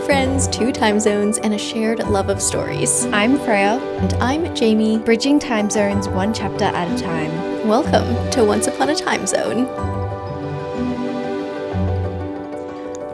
friends, 2 time zones, and a shared love of stories. I'm Freya. And I'm Jamie. Bridging time zones 1 chapter at a time. Welcome to Once Upon a Time Zone.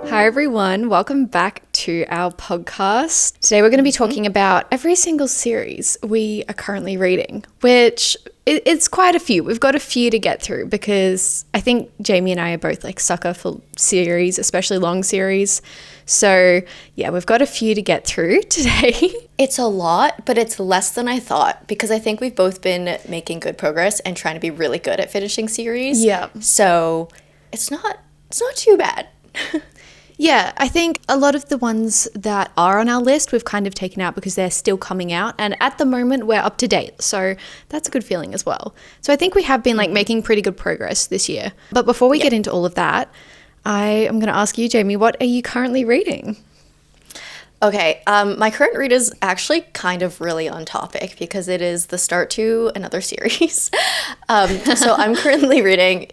Hi everyone, welcome back to our podcast. Today we're going to be talking about every single series we are currently reading, which it's quite a few. We've got a few to get through because I think Jamie and I are both like sucker for series, especially long series. So yeah, we've got a few to get through today. It's a lot, but it's less than I thought because I think we've both been making good progress and trying to be really good at finishing series. Yeah. So it's not too bad. Yeah, I think a lot of the ones that are on our list we've kind of taken out because they're still coming out, and at the moment we're up to date, so that's a good feeling as well. So I think we have been making pretty good progress this year. But before we get into all of that, I am going to ask you, Jamie, what are you currently reading? Okay, my current read is actually kind of really on topic because it is the start to another series. So I'm currently reading,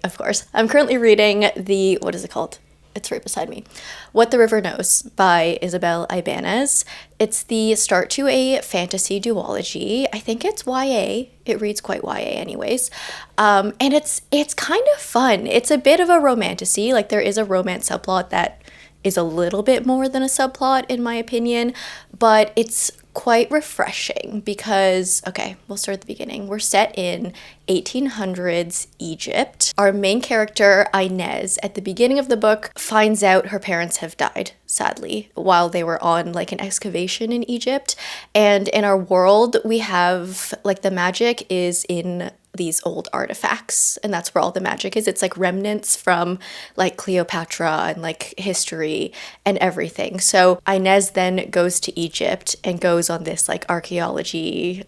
the, what is it called? It's right beside me. What the River Knows by Isabel Ibanez. It's the start to a fantasy duology. I think it's YA. It reads quite YA anyways. And it's kind of fun. It's a bit of a romantasy. Like there is a romance subplot that is a little bit more than a subplot in my opinion, but it's quite refreshing because, okay, we'll start at the beginning. We're set in 1800s Egypt. Our main character, Inez, at the beginning of the book, finds out her parents have died, sadly, while they were on like an excavation in Egypt. And in our world, we have like the magic is in these old artifacts, and that's where all the magic is. It's like remnants from like Cleopatra and like history and everything. So Inez then goes to Egypt and goes on this like archaeological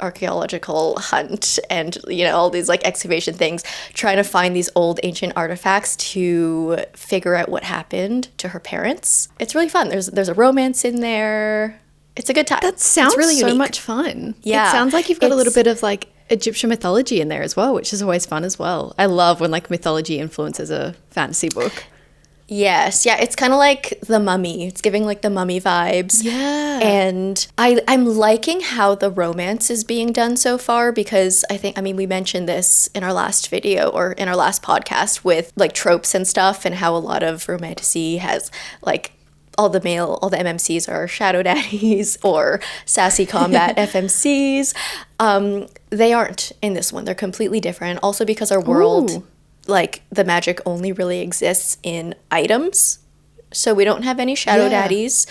hunt and, you know, all these like excavation things, trying to find these old ancient artifacts to figure out what happened to her parents. It's really fun. There's a romance in there. It's a good time. That sounds really so unique. Much fun. Yeah. It sounds like you've got a little bit of like Egyptian mythology in there as well, which is always fun as well. I love when like mythology influences a fantasy book. Yes, yeah, it's kind of like The Mummy. It's giving like The Mummy vibes. Yeah. And I'm liking how the romance is being done so far because we mentioned this in our last video or in our last podcast with like tropes and stuff and how a lot of romantasy has like all the MMCs are shadow daddies or sassy combat FMCs. They aren't in this one. They're completely different. Also because our world, like the magic only really exists in items. So we don't have any shadow daddies.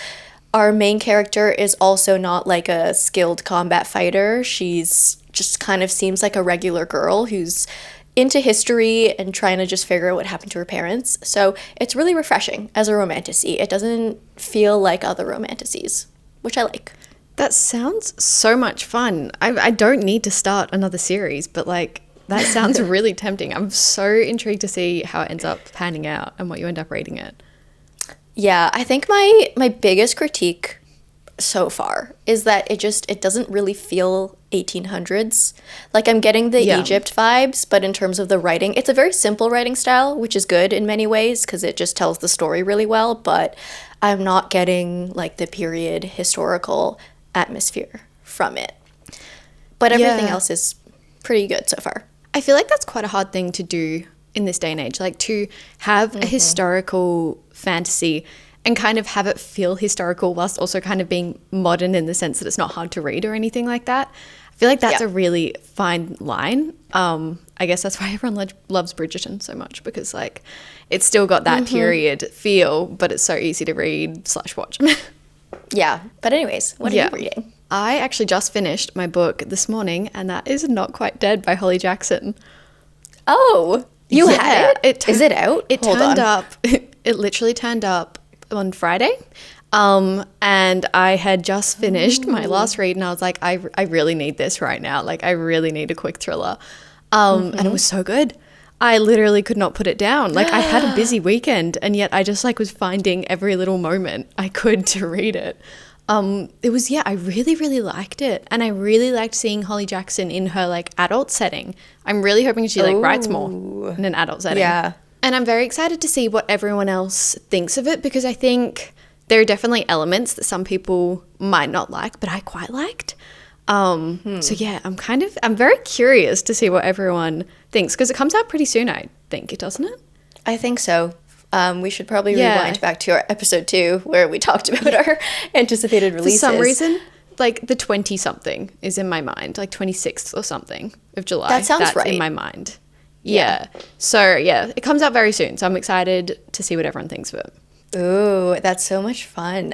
Our main character is also not like a skilled combat fighter. She's just kind of seems like a regular girl who's into history and trying to just figure out what happened to her parents. So it's really refreshing as a romantasy. It doesn't feel like other romantasies, which I like. That sounds so much fun. I don't need to start another series, but like that sounds really tempting. I'm so intrigued to see how it ends up panning out and what you end up rating it. Yeah, I think my biggest critique so far is that it doesn't really feel 1800s. Like I'm getting the Egypt vibes, but in terms of the writing, it's a very simple writing style, which is good in many ways because it just tells the story really well, but I'm not getting like the period historical atmosphere from it. But everything else is pretty good so far. I feel like that's quite a hard thing to do in this day and age, like to have a historical fantasy and kind of have it feel historical whilst also kind of being modern in the sense that it's not hard to read or anything like that. I feel like that's a really fine line. I guess that's why everyone loves Bridgerton so much because like it's still got that period feel, but it's so easy to read / watch. Yeah, but anyways, what are you reading? I actually just finished my book this morning, and that is Not Quite Dead by Holly Jackson. Oh, you had it? Is it out? It turned up. It literally turned up on Friday. And I had just finished my last read and I was like, I really need this right now. Like I really need a quick thriller. And it was so good. I literally could not put it down. Like I had a busy weekend and yet I just like was finding every little moment I could to read it. It was, I really, really liked it. And I really liked seeing Holly Jackson in her like adult setting. I'm really hoping she like writes more in an adult setting. Yeah. And I'm very excited to see what everyone else thinks of it because I think there are definitely elements that some people might not like, but I quite liked. So yeah, I'm very curious to see what everyone thinks, because it comes out pretty soon, I think, doesn't it? I think so. We should probably rewind back to our episode 2 where we talked about our anticipated releases. For some reason, like the 20-something is in my mind, like 26th or something of July. That sounds That's right. in my mind. Yeah. So yeah, it comes out very soon. So I'm excited to see what everyone thinks of it. Ooh, that's so much fun.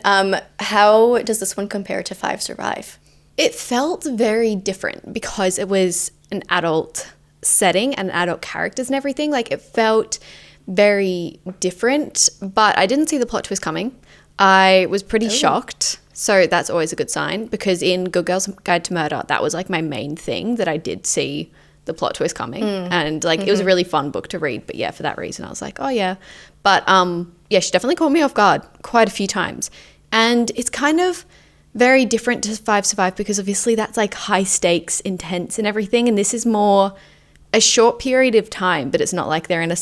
How does this one compare to 5 Survive? It felt very different because it was an adult setting and adult characters and everything. Like, it felt very different, but I didn't see the plot twist coming. I was pretty shocked. So that's always a good sign, because in Good Girl's Guide to Murder, that was like my main thing, that I did see the plot twist coming. And like, it was a really fun book to read. But yeah, for that reason, I was like, oh yeah. But yeah, she definitely caught me off guard quite a few times. And it's kind of very different to 5 Survive, because obviously that's like high stakes, intense and everything. And this is more a short period of time, but it's not like they're in a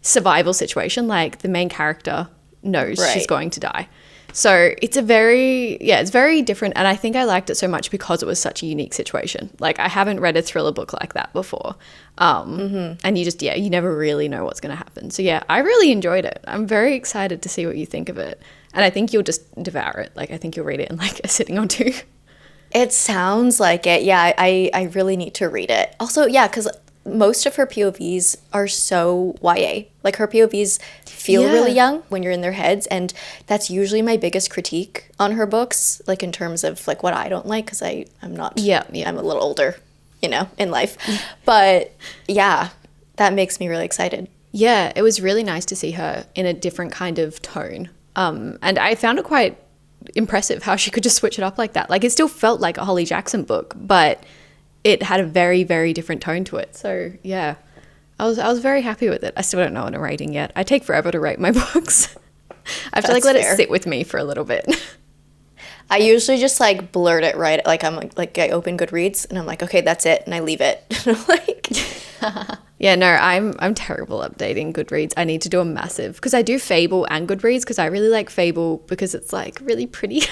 survival situation. Like, the main character knows she's going to die. So it's it's very different. And I think I liked it so much because it was such a unique situation. Like, I haven't read a thriller book like that before. And you never really know what's going to happen. So yeah, I really enjoyed it. I'm very excited to see what you think of it. And I think you'll just devour it. Like, I think you'll read it in like a sitting or 2. It sounds like it. Yeah, I really need to read it. Also, yeah, because most of her POVs are so YA. Like, her POVs feel really young when you're in their heads, and that's usually my biggest critique on her books, like in terms of like what I don't like, because I'm not, I'm a little older, in life. But yeah, that makes me really excited. Yeah, it was really nice to see her in a different kind of tone. And I found it quite impressive how she could just switch it up like that. Like, it still felt like a Holly Jackson book, but it had a very, very different tone to it. So yeah, I was very happy with it. I still don't know what I'm rating yet. I take forever to rate my books. I have to let it sit with me for a little bit. I usually just like blurt it right. Like, I'm like I open Goodreads and I'm like, okay, that's it, and I leave it. Yeah, no, I'm terrible updating Goodreads. I need to do a massive, because I do Fable and Goodreads, because I really like Fable because it's like really pretty.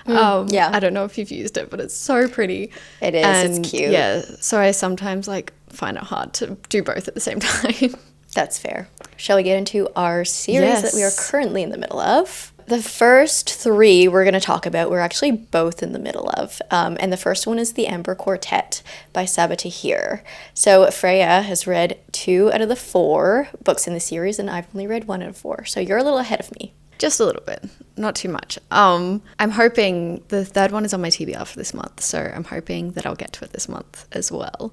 I don't know if you've used it, but it's so pretty. It is. And it's cute. Yeah, so I sometimes like find it hard to do both at the same time. That's fair. Shall we get into our series that we are currently in the middle of? The first 3 we're going to talk about, we're actually both in the middle of. And the first one is The Ember Quartet by Sabaa Tahir. So Freya has read 2 out of the 4 books in the series, and I've only read 1 out of 4. So you're a little ahead of me. Just a little bit, not too much. I'm hoping the 3rd one is on my TBR for this month, so I'm hoping that I'll get to it this month as well.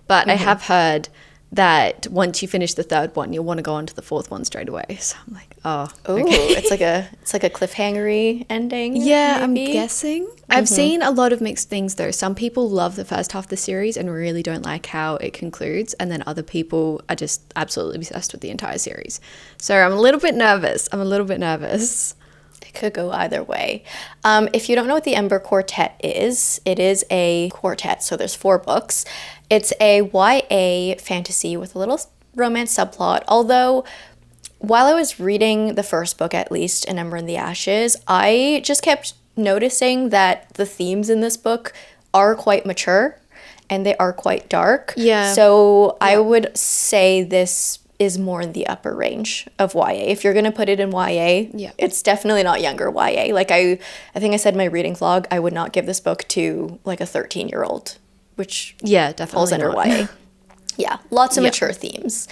But I have heard that once you finish the 3rd one, you'll want to go on to the 4th one straight away. So I'm like, okay. it's like a cliffhanger-y ending. Yeah, maybe? I'm guessing. I've seen a lot of mixed things though. Some people love the first half of the series and really don't like how it concludes, and then other people are just absolutely obsessed with the entire series. So I'm a little bit nervous. It could go either way. If you don't know what the Ember Quartet is, it is a quartet. So there's 4 books. It's a YA fantasy with a little romance subplot. Although, while I was reading the first book, at least, An Ember in the Ashes, I just kept noticing that the themes in this book are quite mature and they are quite dark. Yeah. So I would say this is more in the upper range of YA. If you're going to put it in YA, it's definitely not younger YA. Like, I think I said in my reading vlog, I would not give this book to like a 13-year-old, which definitely falls under YA. Yeah, lots of mature themes.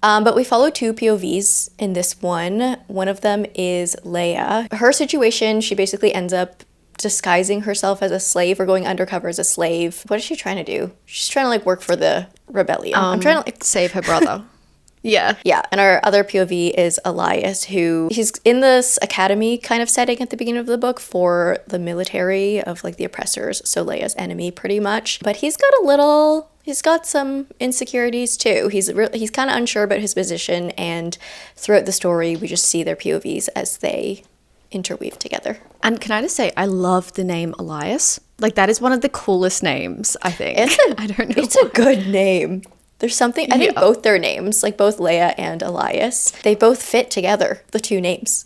But we follow 2 POVs in this one. One of them is Leia. Her situation, she basically ends up disguising herself as a slave or going undercover as a slave. What is she trying to do? She's trying to like work for the rebellion. I'm trying to like save her brother. Yeah. And our other POV is Elias, he's in this academy kind of setting at the beginning of the book for the military of like the oppressors, so Leia's enemy pretty much. But he's got some insecurities too. He's kind of unsure about his position, and throughout the story we just see their POVs as they interweave together. And can I just say, I love the name Elias. Like, that is one of the coolest names, I think. I don't know. It's a good name. There's something, I think both their names, like both Leia and Elias, they both fit together, the 2 names.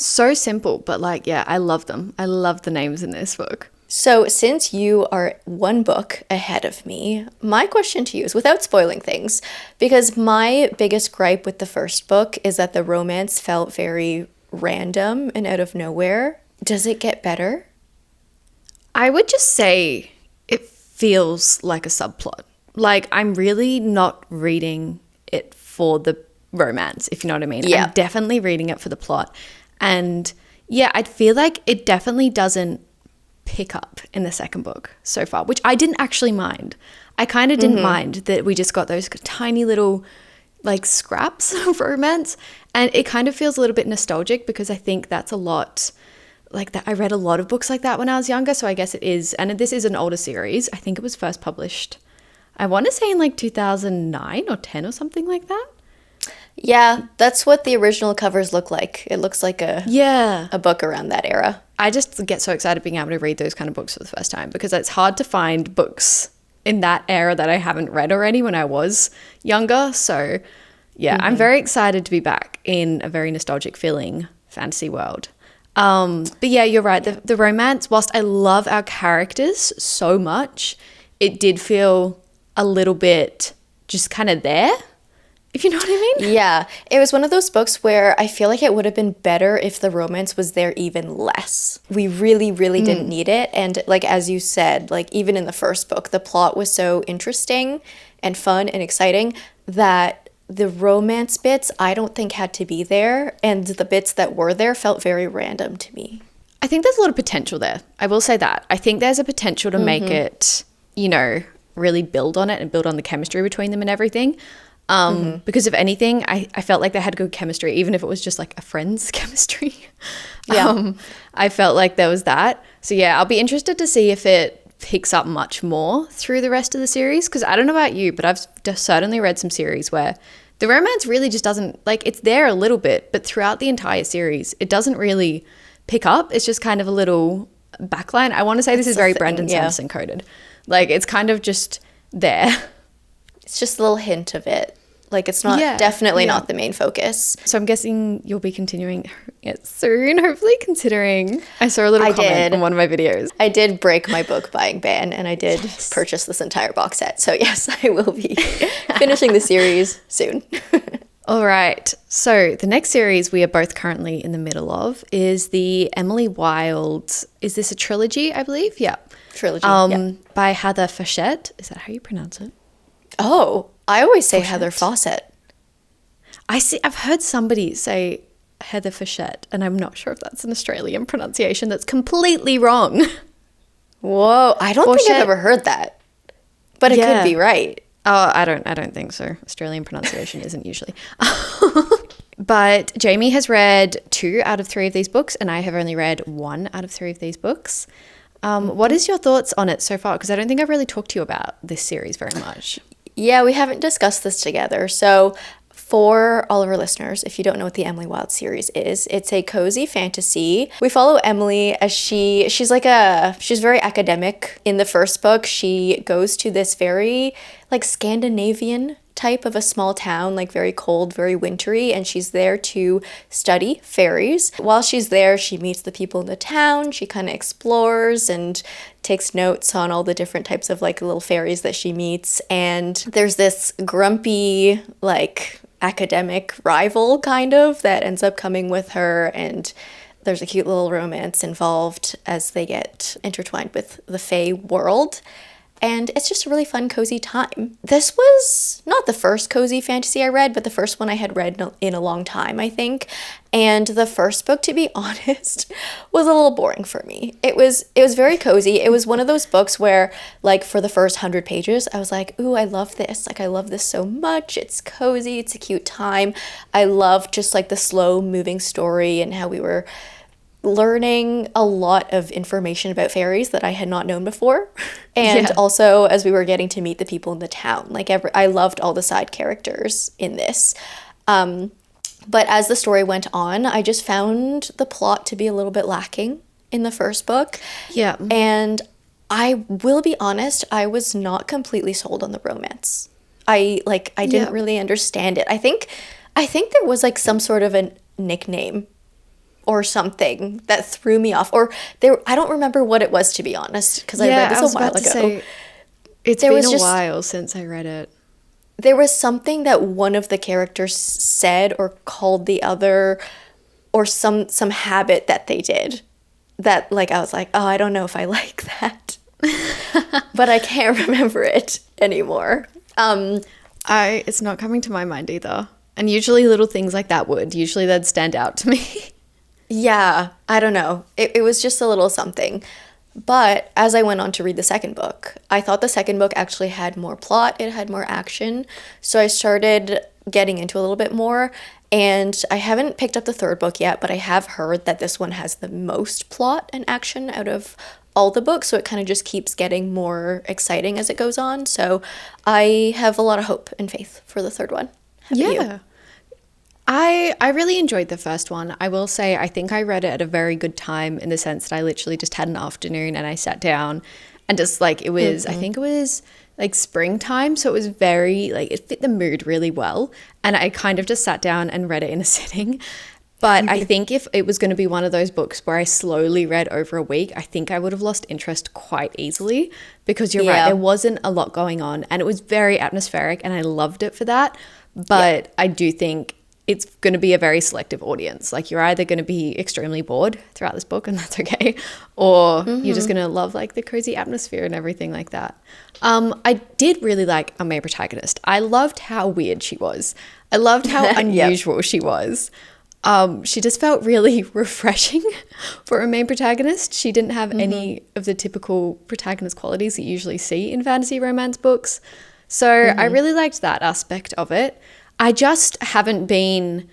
So simple, but like, yeah, I love them. I love the names in this book. So, since you are one book ahead of me, my question to you is without spoiling things, because my biggest gripe with the first book is that the romance felt very random and out of nowhere. Does it get better? I would just say it feels like a subplot. Like, I'm really not reading it for the romance, if you know what I mean. Yeah. I'm definitely reading it for the plot. And yeah, I feel like it definitely doesn't pick up in the second book so far, which I didn't actually mind. I kind of didn't mind that we just got those tiny little like scraps of romance, and it kind of feels a little bit nostalgic because I think that's a lot like that. I read a lot of books like that when I was younger, so I guess it is. And this is an older series. I think it was first published, I want to say in like 2009 or 10 or something like that. Yeah, that's what the original covers look like. It looks like a book around that era. I just get so excited being able to read those kind of books for the first time because it's hard to find books in that era that I haven't read already when I was younger. So yeah, I'm very excited to be back in a very nostalgic feeling fantasy world. But yeah, you're right. The romance, whilst I love our characters so much, it did feel a little bit just kind of there. If you know what I mean? Yeah, it was one of those books where I feel like it would have been better if the romance was there even less. We really, really didn't need it. And like, as you said, like even in the first book, the plot was so interesting and fun and exciting that the romance bits I don't think had to be there. And the bits that were there felt very random to me. I think there's a lot of potential there. I will say that. I think there's a potential to make it, you know, really build on it and build on the chemistry between them and everything. Because if anything, I felt like they had good chemistry, even if it was just like a friend's chemistry. Yeah. I felt like there was that. So yeah, I'll be interested to see if it picks up much more through the rest of the series. Because I don't know about you, but I've certainly read some series where the romance really just doesn't, like it's there a little bit, but throughout the entire series, it doesn't really pick up. It's just kind of a little backline. I want to say this is very Brandon Sanderson coded. Like it's kind of just there. It's just a little hint of it. Like it's not definitely not the main focus. So I'm guessing you'll be continuing it soon, hopefully, considering I saw a little comment on one of my videos. I did break my book buying ban and I did purchase this entire box set. So yes, I will be finishing the series soon. All right. So the next series we are both currently in the middle of is the Emily Wilde. Is this a trilogy, I believe? Yeah. Trilogy, by Heather Fawcett. Is that how you pronounce it? Oh, I always say Heather Fawcett. I've heard somebody say Heather Fawcett, and I'm not sure if that's an Australian pronunciation. That's completely wrong. Whoa, I don't think I've ever heard that. But it could be right. Oh, I don't think so. Australian pronunciation isn't usually. But Jamie has read 2 out of 3 of these books, and I have only read 1 out of 3 of these books. What is your thoughts on it so far? Because I don't think I've really talked to you about this series very much. Yeah, we haven't discussed this together. So for all of our listeners, if you don't know what the Emily Wilde series is, it's a cozy fantasy. We follow Emily as she's very academic. In the first book, she goes to this very like Scandinavian type of a small town, like very cold, very wintry, and she's there to study fairies. While she's there, she meets the people in the town. She kind of explores and takes notes on all the different types of like little fairies that she meets. And there's this grumpy, like academic rival kind of that ends up coming with her, and there's a cute little romance involved as they get intertwined with the Fae world. And it's just a really fun, cozy time. This was not the first cozy fantasy I read, but the first one I had read in a long time, I think. And the first book, to be honest, was a little boring for me. It was very cozy. It was one of those books where, like, for the first 100 pages, I was like, ooh, I love this. Like, I love this so much. It's cozy. It's a cute time. I love just, like, the slow-moving story and how we were learning a lot of information about fairies that I had not known before. And also as we were getting to meet the people in the town. Like I loved all the side characters in this. But as the story went on, I just found the plot to be a little bit lacking in the first book. Yeah. And I will be honest, I was not completely sold on the romance. I didn't really understand it. I think there was like some sort of a nickname or something that threw me off. Or I don't remember what it was, to be honest, because I read this a while ago. It's been a while since I read it. There was something that one of the characters said or called the other, or some habit that they did that, like, I was like, oh, I don't know if I like that. But I can't remember it anymore. It's not coming to my mind either. And usually little things like that usually that'd stand out to me. Yeah, I don't know. It was just a little something. But as I went on to read the second book, I thought the second book actually had more plot. It had more action. So I started getting into a little bit more. And I haven't picked up the third book yet, but I have heard that this one has the most plot and action out of all the books. So it kind of just keeps getting more exciting as it goes on. So I have a lot of hope and faith for the third one. How about you? I really enjoyed the first one. I will say I think I read it at a very good time, in the sense that I literally just had an afternoon and I sat down and just like it was, I think it was like springtime. So it was very like, it fit the mood really well. And I kind of just sat down and read it in a sitting. But I think if it was going to be one of those books where I slowly read over a week, I think I would have lost interest quite easily, because you're right, there wasn't a lot going on and it was very atmospheric and I loved it for that. But I do think it's going to be a very selective audience. Like, you're either going to be extremely bored throughout this book, and that's okay, or you're just going to love like the cozy atmosphere and everything like that. I did really like our main protagonist. I loved how weird she was. I loved how unusual she was. She just felt really refreshing for a main protagonist. She didn't have any of the typical protagonist qualities that you usually see in fantasy romance books. So I really liked that aspect of it. I just haven't been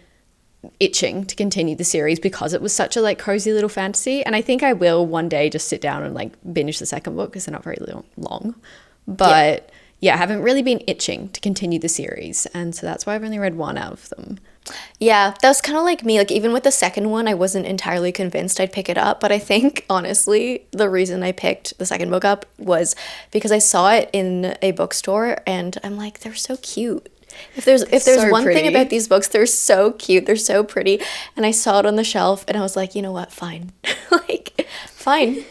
itching to continue the series because it was such a like cozy little fantasy. And I think I will one day just sit down and like binge the second book, because they're not very long. But yeah, I haven't really been itching to continue the series. And so that's why I've only read one out of them. Yeah, that was kind of like me. Like, even with the second one, I wasn't entirely convinced I'd pick it up. But I think, honestly, the reason I picked the second book up was because I saw it in a bookstore and I'm like, they're so cute. If there's So one pretty. thing about these books, they're so cute. They're so pretty. And I saw it on the shelf and I was like, you know what? Fine. Like, fine.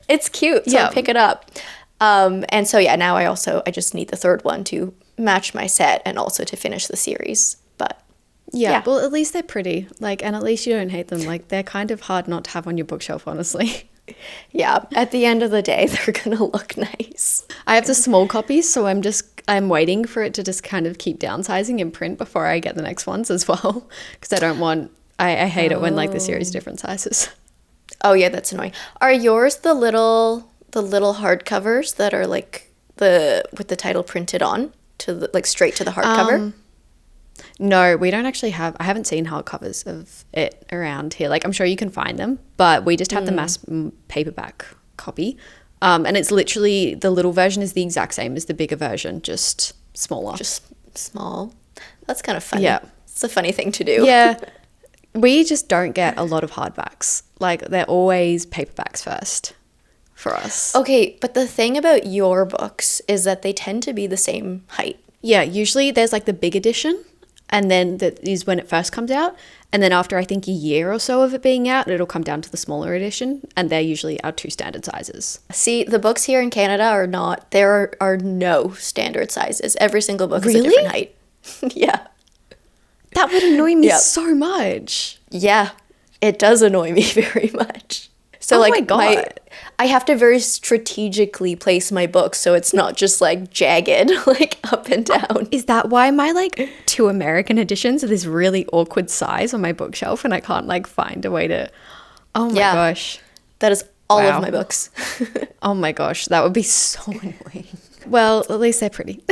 It's cute. So I'll pick it up. And so, yeah, now I just need the third one to match my set and also to finish the series. But yeah, well, at least they're pretty. Like, and at least you don't hate them. Like, they're kind of hard not to have on your bookshelf, honestly. Yeah, at the end of the day, they're going to look nice. I have the small copies, so I'm waiting for it to just kind of keep downsizing in print before I get the next ones as well, because I don't want, I hate it when like the series are different sizes. Oh yeah, that's annoying. Are yours the little hardcovers that are like with the title printed on to like straight to the hardcover? No, we don't actually have, I haven't seen hardcovers of it around here. Like, I'm sure you can find them, but we just have the mass paperback copy. And it's literally, the little version is the exact same as the bigger version, just smaller. Just small. That's kind of funny. Yeah. It's a funny thing to do. Yeah. We just don't get a lot of hardbacks. Like, they're always paperbacks first for us. Okay, but the thing about your books is that they tend to be the same height. Yeah, usually there's like the big edition, and then that is when it first comes out. And then after, I think, a year or so of it being out, it'll come down to the smaller edition. And they're usually our 2 standard sizes. See, the books here in Canada are not, there are no standard sizes. Every single book is a different height. Yeah. That would annoy me so much. Yeah, it does annoy me very much. So like, my God. I have to very strategically place my books so it's not just like jagged, like up and down. Is that why my like 2 American editions are this really awkward size on my bookshelf and I can't like find a way to... Oh my gosh. That is all of my books. Oh my gosh, that would be so annoying. Well, at least they're pretty.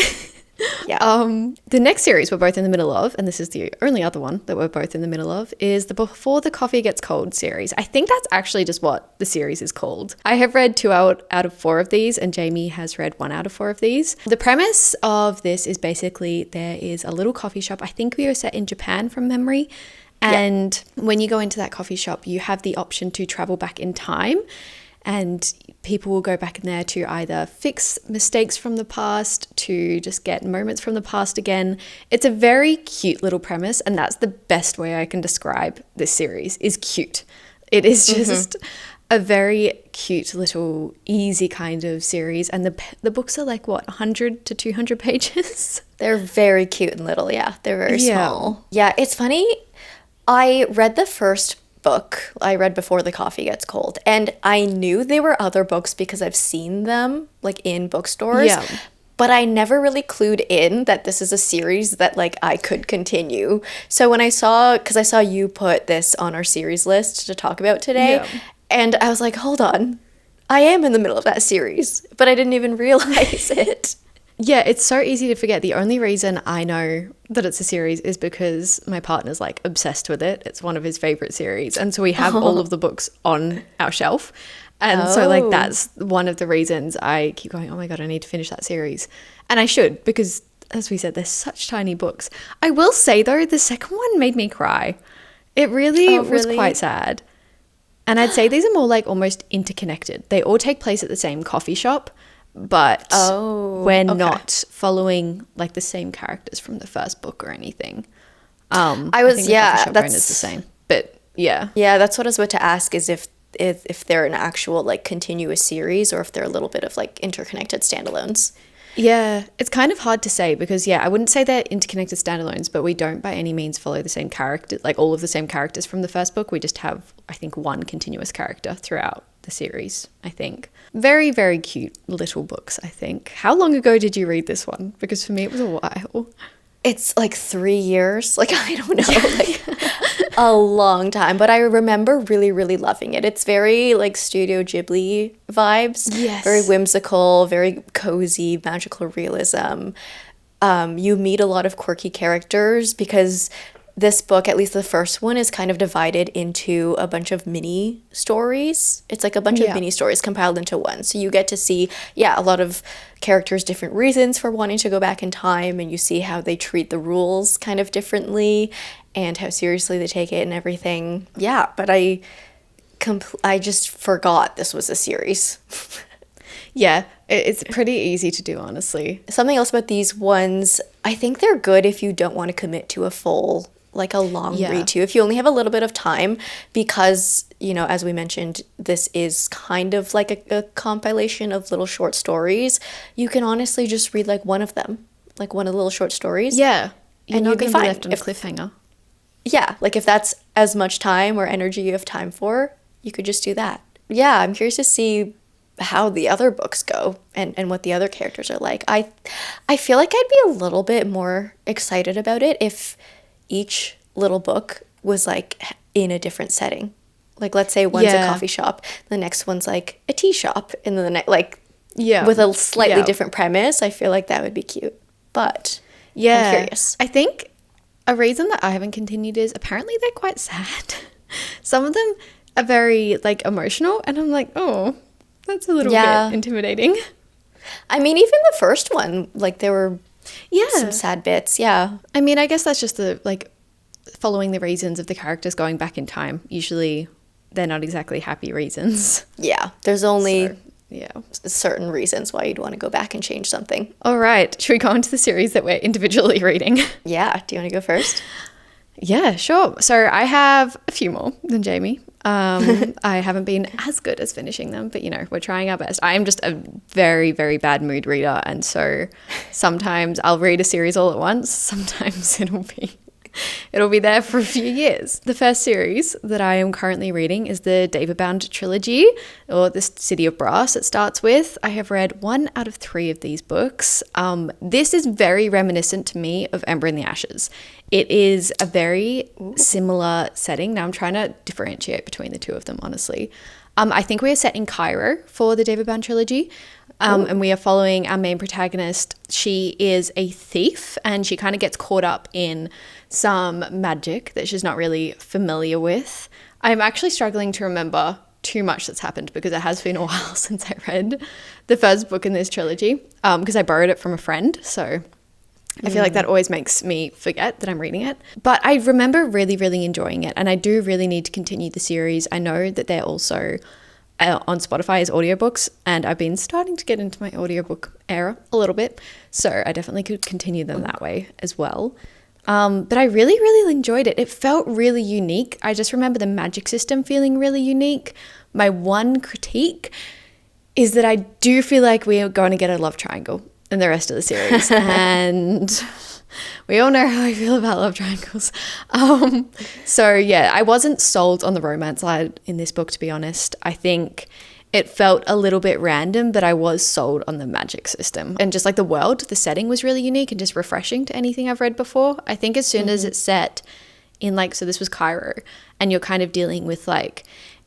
Yeah. The next series we're both in the middle of, and this is the only other one that we're both in the middle of, is the Before the Coffee Gets Cold series. I think that's actually just what the series is called. I have read 2 out of 4 of these, and Jamie has read 1 out of 4 of these. The premise of this is basically there is a little coffee shop. I think we were set in Japan from memory. And when you go into that coffee shop, you have the option to travel back in time. and people will go back in there to either fix mistakes from the past, to just get moments from the past again. It's a very cute little premise, and that's the best way I can describe this series, is cute. It is just a very cute little easy kind of series, and the books are like, what, 100 to 200 pages? They're very cute and little, yeah. They're very small. Yeah, it's funny. I read the first book. I read Before the Coffee Gets Cold, and I knew there were other books because I've seen them like in bookstores. Yeah. But I never really clued in that this is a series that like I could continue. So when I saw, because I saw you put this on our series list to talk about today, and I was like, hold on, I am in the middle of that series, but I didn't even realize it. Yeah, it's so easy to forget. The only reason I know that it's a series is because my partner's like obsessed with it. It's one of his favorite series. And so we have all of the books on our shelf. And so like that's one of the reasons I keep going, oh my God, I need to finish that series. And I should, because as we said, they're such tiny books. I will say though, the second one made me cry. It really was quite sad. And I'd say these are more like almost interconnected. They all take place at the same coffee shop, but we're not following like the same characters from the first book or anything. I think the coffee shop owner is the same, but yeah, that's what I was about to ask, is if they're an actual like continuous series or if they're a little bit of like interconnected standalones. Yeah, it's kind of hard to say because I wouldn't say they're interconnected standalones, but we don't by any means follow the same character, like all of the same characters from the first book. We just have, I think, one continuous character throughout the series, I think. Very, very cute little books, I think. How long ago did you read this one? Because for me, it was a while. It's like 3 years. Like, I don't know, like a long time. But I remember really, really loving it. It's very like Studio Ghibli vibes. Yes. Very whimsical, very cozy, magical realism. You meet a lot of quirky characters because this book, at least the first one, is kind of divided into a bunch of mini stories. It's like a bunch of mini stories compiled into one. So you get to see, a lot of characters' different reasons for wanting to go back in time, and you see how they treat the rules kind of differently and how seriously they take it and everything. Yeah, but I just forgot this was a series. Yeah, it's pretty easy to do, honestly. Something else about these ones, I think they're good if you don't want to commit to a full, like a long read too. If you only have a little bit of time, because, as we mentioned, this is kind of like a compilation of little short stories. You can honestly just read like one of them, like one of the little short stories. Yeah, and you'll be fine. Left on a cliffhanger. Yeah, like if that's as much time or energy you have time for, you could just do that. Yeah, I'm curious to see how the other books go and what the other characters are like. I feel like I'd be a little bit more excited about it if each little book was like in a different setting. Like let's say one's a coffee shop, the next one's like a tea shop, and then the next with a slightly different premise. I feel like that would be cute. But I'm curious. I think a reason that I haven't continued is apparently they're quite sad. Some of them are very like emotional, and I'm like, oh, that's a little bit intimidating. I mean, even the first one, like there were some sad bits. Yeah. I mean, I guess that's just the like following the reasons of the characters going back in time. Usually they're not exactly happy reasons. Yeah. There's only certain reasons why you'd want to go back and change something. All right. Should we go on to the series that we're individually reading? Yeah. Do you want to go first? Yeah, sure. So I have a few more than Jamie. I haven't been as good as finishing them, but we're trying our best. I am just a very, very bad mood reader, and so sometimes I'll read a series all at once. Sometimes it'll be there for a few years. The first series that I am currently reading is the daevabad trilogy, or the City of Brass it starts with. I have read 1 out of 3 of these books. This is very reminiscent to me of Ember in the Ashes. It is a very similar setting. Now I'm trying to differentiate between the two of them, honestly. I think we are set in Cairo for the daevabad trilogy. And we are following our main protagonist. She is a thief, and she kind of gets caught up in some magic that she's not really familiar with. I'm actually struggling to remember too much that's happened because it has been a while since I read the first book in this trilogy, because I borrowed it from a friend. So I feel like that always makes me forget that I'm reading it. But I remember really, really enjoying it, and I do really need to continue the series. I know that they're also on Spotify as audiobooks, and I've been starting to get into my audiobook era a little bit, so I definitely could continue them that way as well. But I really, really enjoyed it. It felt really unique. I just remember the magic system feeling really unique. My one critique is that I do feel like we are going to get a love triangle in the rest of the series, and we all know how I feel about love triangles. So yeah, I wasn't sold on the romance side in this book, to be honest. I think it felt a little bit random, but I was sold on the magic system. And just like the world, the setting was really unique and just refreshing to anything I've read before. I think as soon as it's set in like, so this was Cairo, and you're kind of dealing with like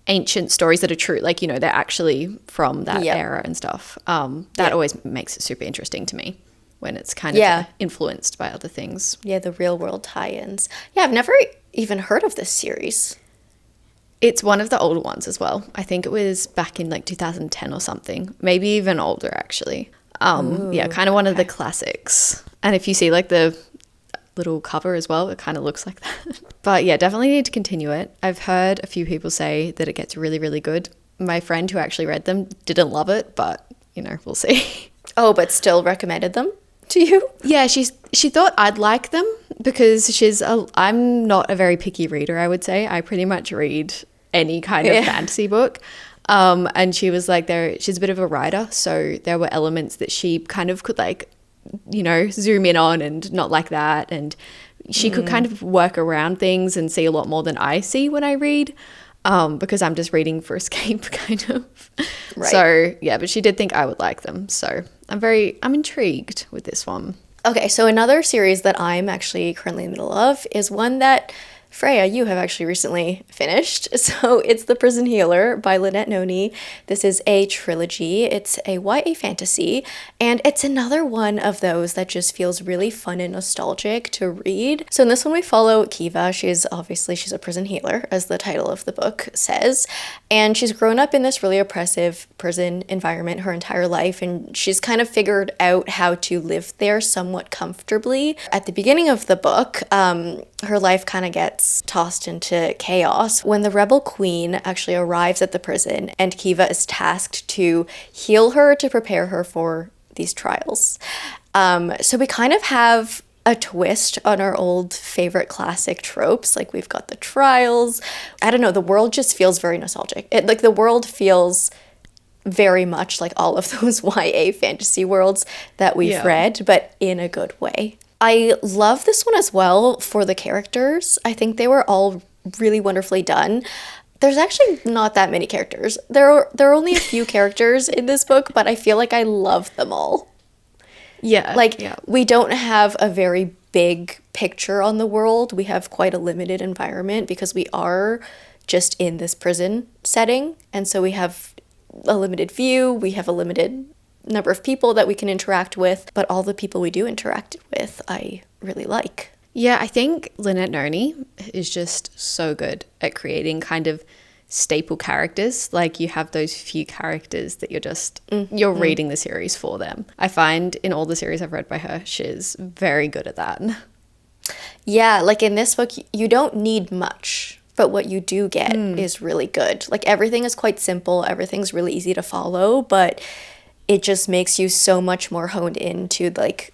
ancient stories that are true, like, you know, they're actually from that era and stuff. That always makes it super interesting to me when it's kind of influenced by other things. Yeah, the real world tie-ins. Yeah, I've never even heard of this series. It's one of the older ones as well. I think it was back in like 2010 or something, maybe even older actually. Yeah, kind of one of the classics. And if you see like the little cover as well, it kind of looks like that. But yeah, definitely need to continue it. I've heard a few people say that it gets really, really good. My friend who actually read them didn't love it, but you know, we'll see. Oh, but still recommended them to you? Yeah, she thought I'd like them because I'm not a very picky reader, I would say. I pretty much read any kind of fantasy book. And she was like, she's a bit of a writer, so there were elements that she kind of could like, you know, zoom in on and not like that. And she could kind of work around things and see a lot more than I see when I read, because I'm just reading for escape kind of. Right. So yeah, but she did think I would like them. So I'm intrigued with this one. Okay, so another series that I'm actually currently in the middle of is one that Freya, you have actually recently finished. So it's The Prison Healer by Lynette Noni. This is a trilogy. It's a YA fantasy, and it's another one of those that just feels really fun and nostalgic to read. So in this one we follow Kiva. She's a prison healer, as the title of the book says, and she's grown up in this really oppressive prison environment her entire life, and she's kind of figured out how to live there somewhat comfortably. At the beginning of the book, her life kind of gets tossed into chaos when the rebel queen actually arrives at the prison, and Kiva is tasked to heal her to prepare her for these trials. So we kind of have a twist on our old favorite classic tropes. Like, we've got the trials. I don't know, the world just feels very nostalgic. The world feels very much like all of those YA fantasy worlds that we've read, but in a good way. I love this one as well for the characters. I think they were all really wonderfully done. There's actually not that many characters. There are only a few characters in this book, but I feel like I love them all. Yeah. We don't have a very big picture on the world. We have quite a limited environment because we are just in this prison setting. And so we have a limited view. We have a limited number of people that we can interact with, but all the people we do interact with I really like. Yeah, I think Lynette Noni is just so good at creating kind of staple characters. Like, you have those few characters that you're reading the series for them. I find in all the series I've read by her, she's very good at that. Yeah, like in this book, you don't need much, but what you do get is really good. Like, everything is quite simple, everything's really easy to follow, but it just makes you so much more honed into like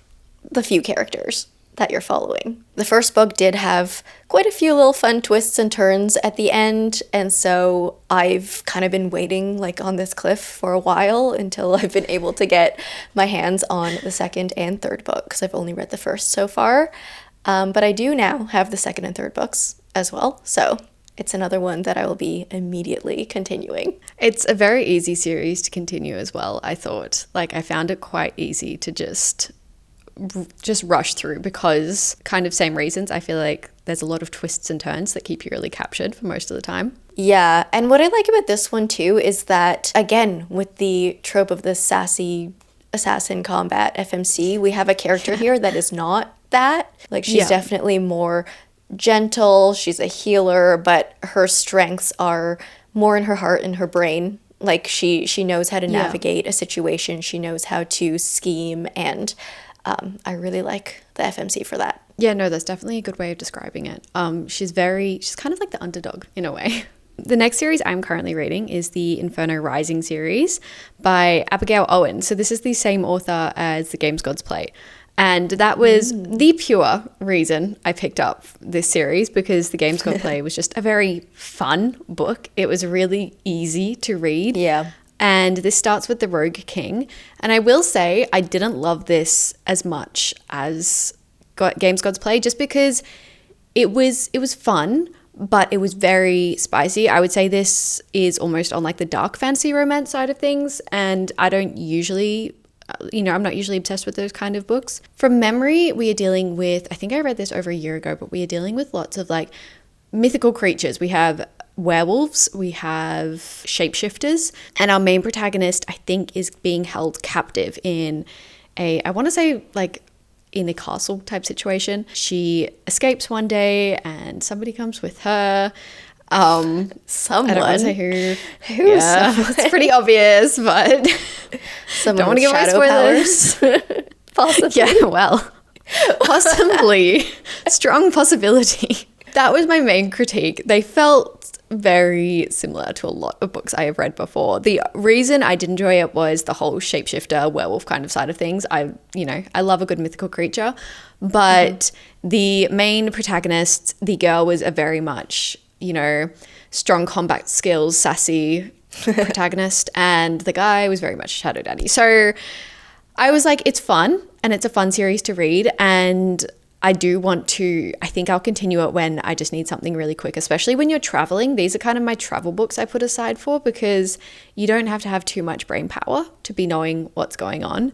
the few characters that you're following. The first book did have quite a few little fun twists and turns at the end, and so I've kind of been waiting like on this cliff for a while until I've been able to get my hands on the second and third book, because I've only read the first so far. But I do now have the second and third books as well, so it's another one that I will be immediately continuing. It's a very easy series to continue as well, I thought. Like, I found it quite easy to just rush through because kind of same reasons. I feel like there's a lot of twists and turns that keep you really captured for most of the time. Yeah, and what I like about this one too is that, again, with the trope of the sassy assassin combat FMC, we have a character here that is not that. Like, she's definitely more gentle, she's a healer, but her strengths are more in her heart and her brain. Like, she knows how to navigate a situation, she knows how to scheme, and I really like the FMC for that. Yeah, no, that's definitely a good way of describing it. She's kind of like the underdog in a way. The next series I'm currently reading is the Inferno Rising series by Abigail Owen. So this is the same author as The Games Gods Play. And that was the pure reason I picked up this series, because The Games Gods Play was just a very fun book. It was really easy to read. Yeah. And this starts with the Rogue King. And I will say I didn't love this as much as Games Gods Play, just because it was fun, but it was very spicy. I would say this is almost on like the dark fantasy romance side of things. And I don't usually, I'm not usually obsessed with those kind of books. From memory, we are dealing with, I think I read this over a year ago, but we are dealing with lots of like mythical creatures. We have werewolves, we have shapeshifters, and our main protagonist, I think, is being held captive in I want to say like in a castle type situation. She escapes one day and somebody comes with her. Someone. I don't want to say who. Yeah, it's pretty obvious, but Someone don't want to give shadow away spoilers. powers. Possibly. Yeah, well, possibly. Strong possibility. That was my main critique. They felt very similar to a lot of books I have read before. The reason I did enjoy it was the whole shapeshifter werewolf kind of side of things. I love a good mythical creature, but the main protagonist, the girl, was a very much, strong combat skills, sassy protagonist, and the guy was very much Shadow Daddy. So I was like, it's fun and it's a fun series to read, and I think I'll continue it when I just need something really quick, especially when you're traveling. These are kind of my travel books I put aside for, because you don't have to have too much brain power to be knowing what's going on.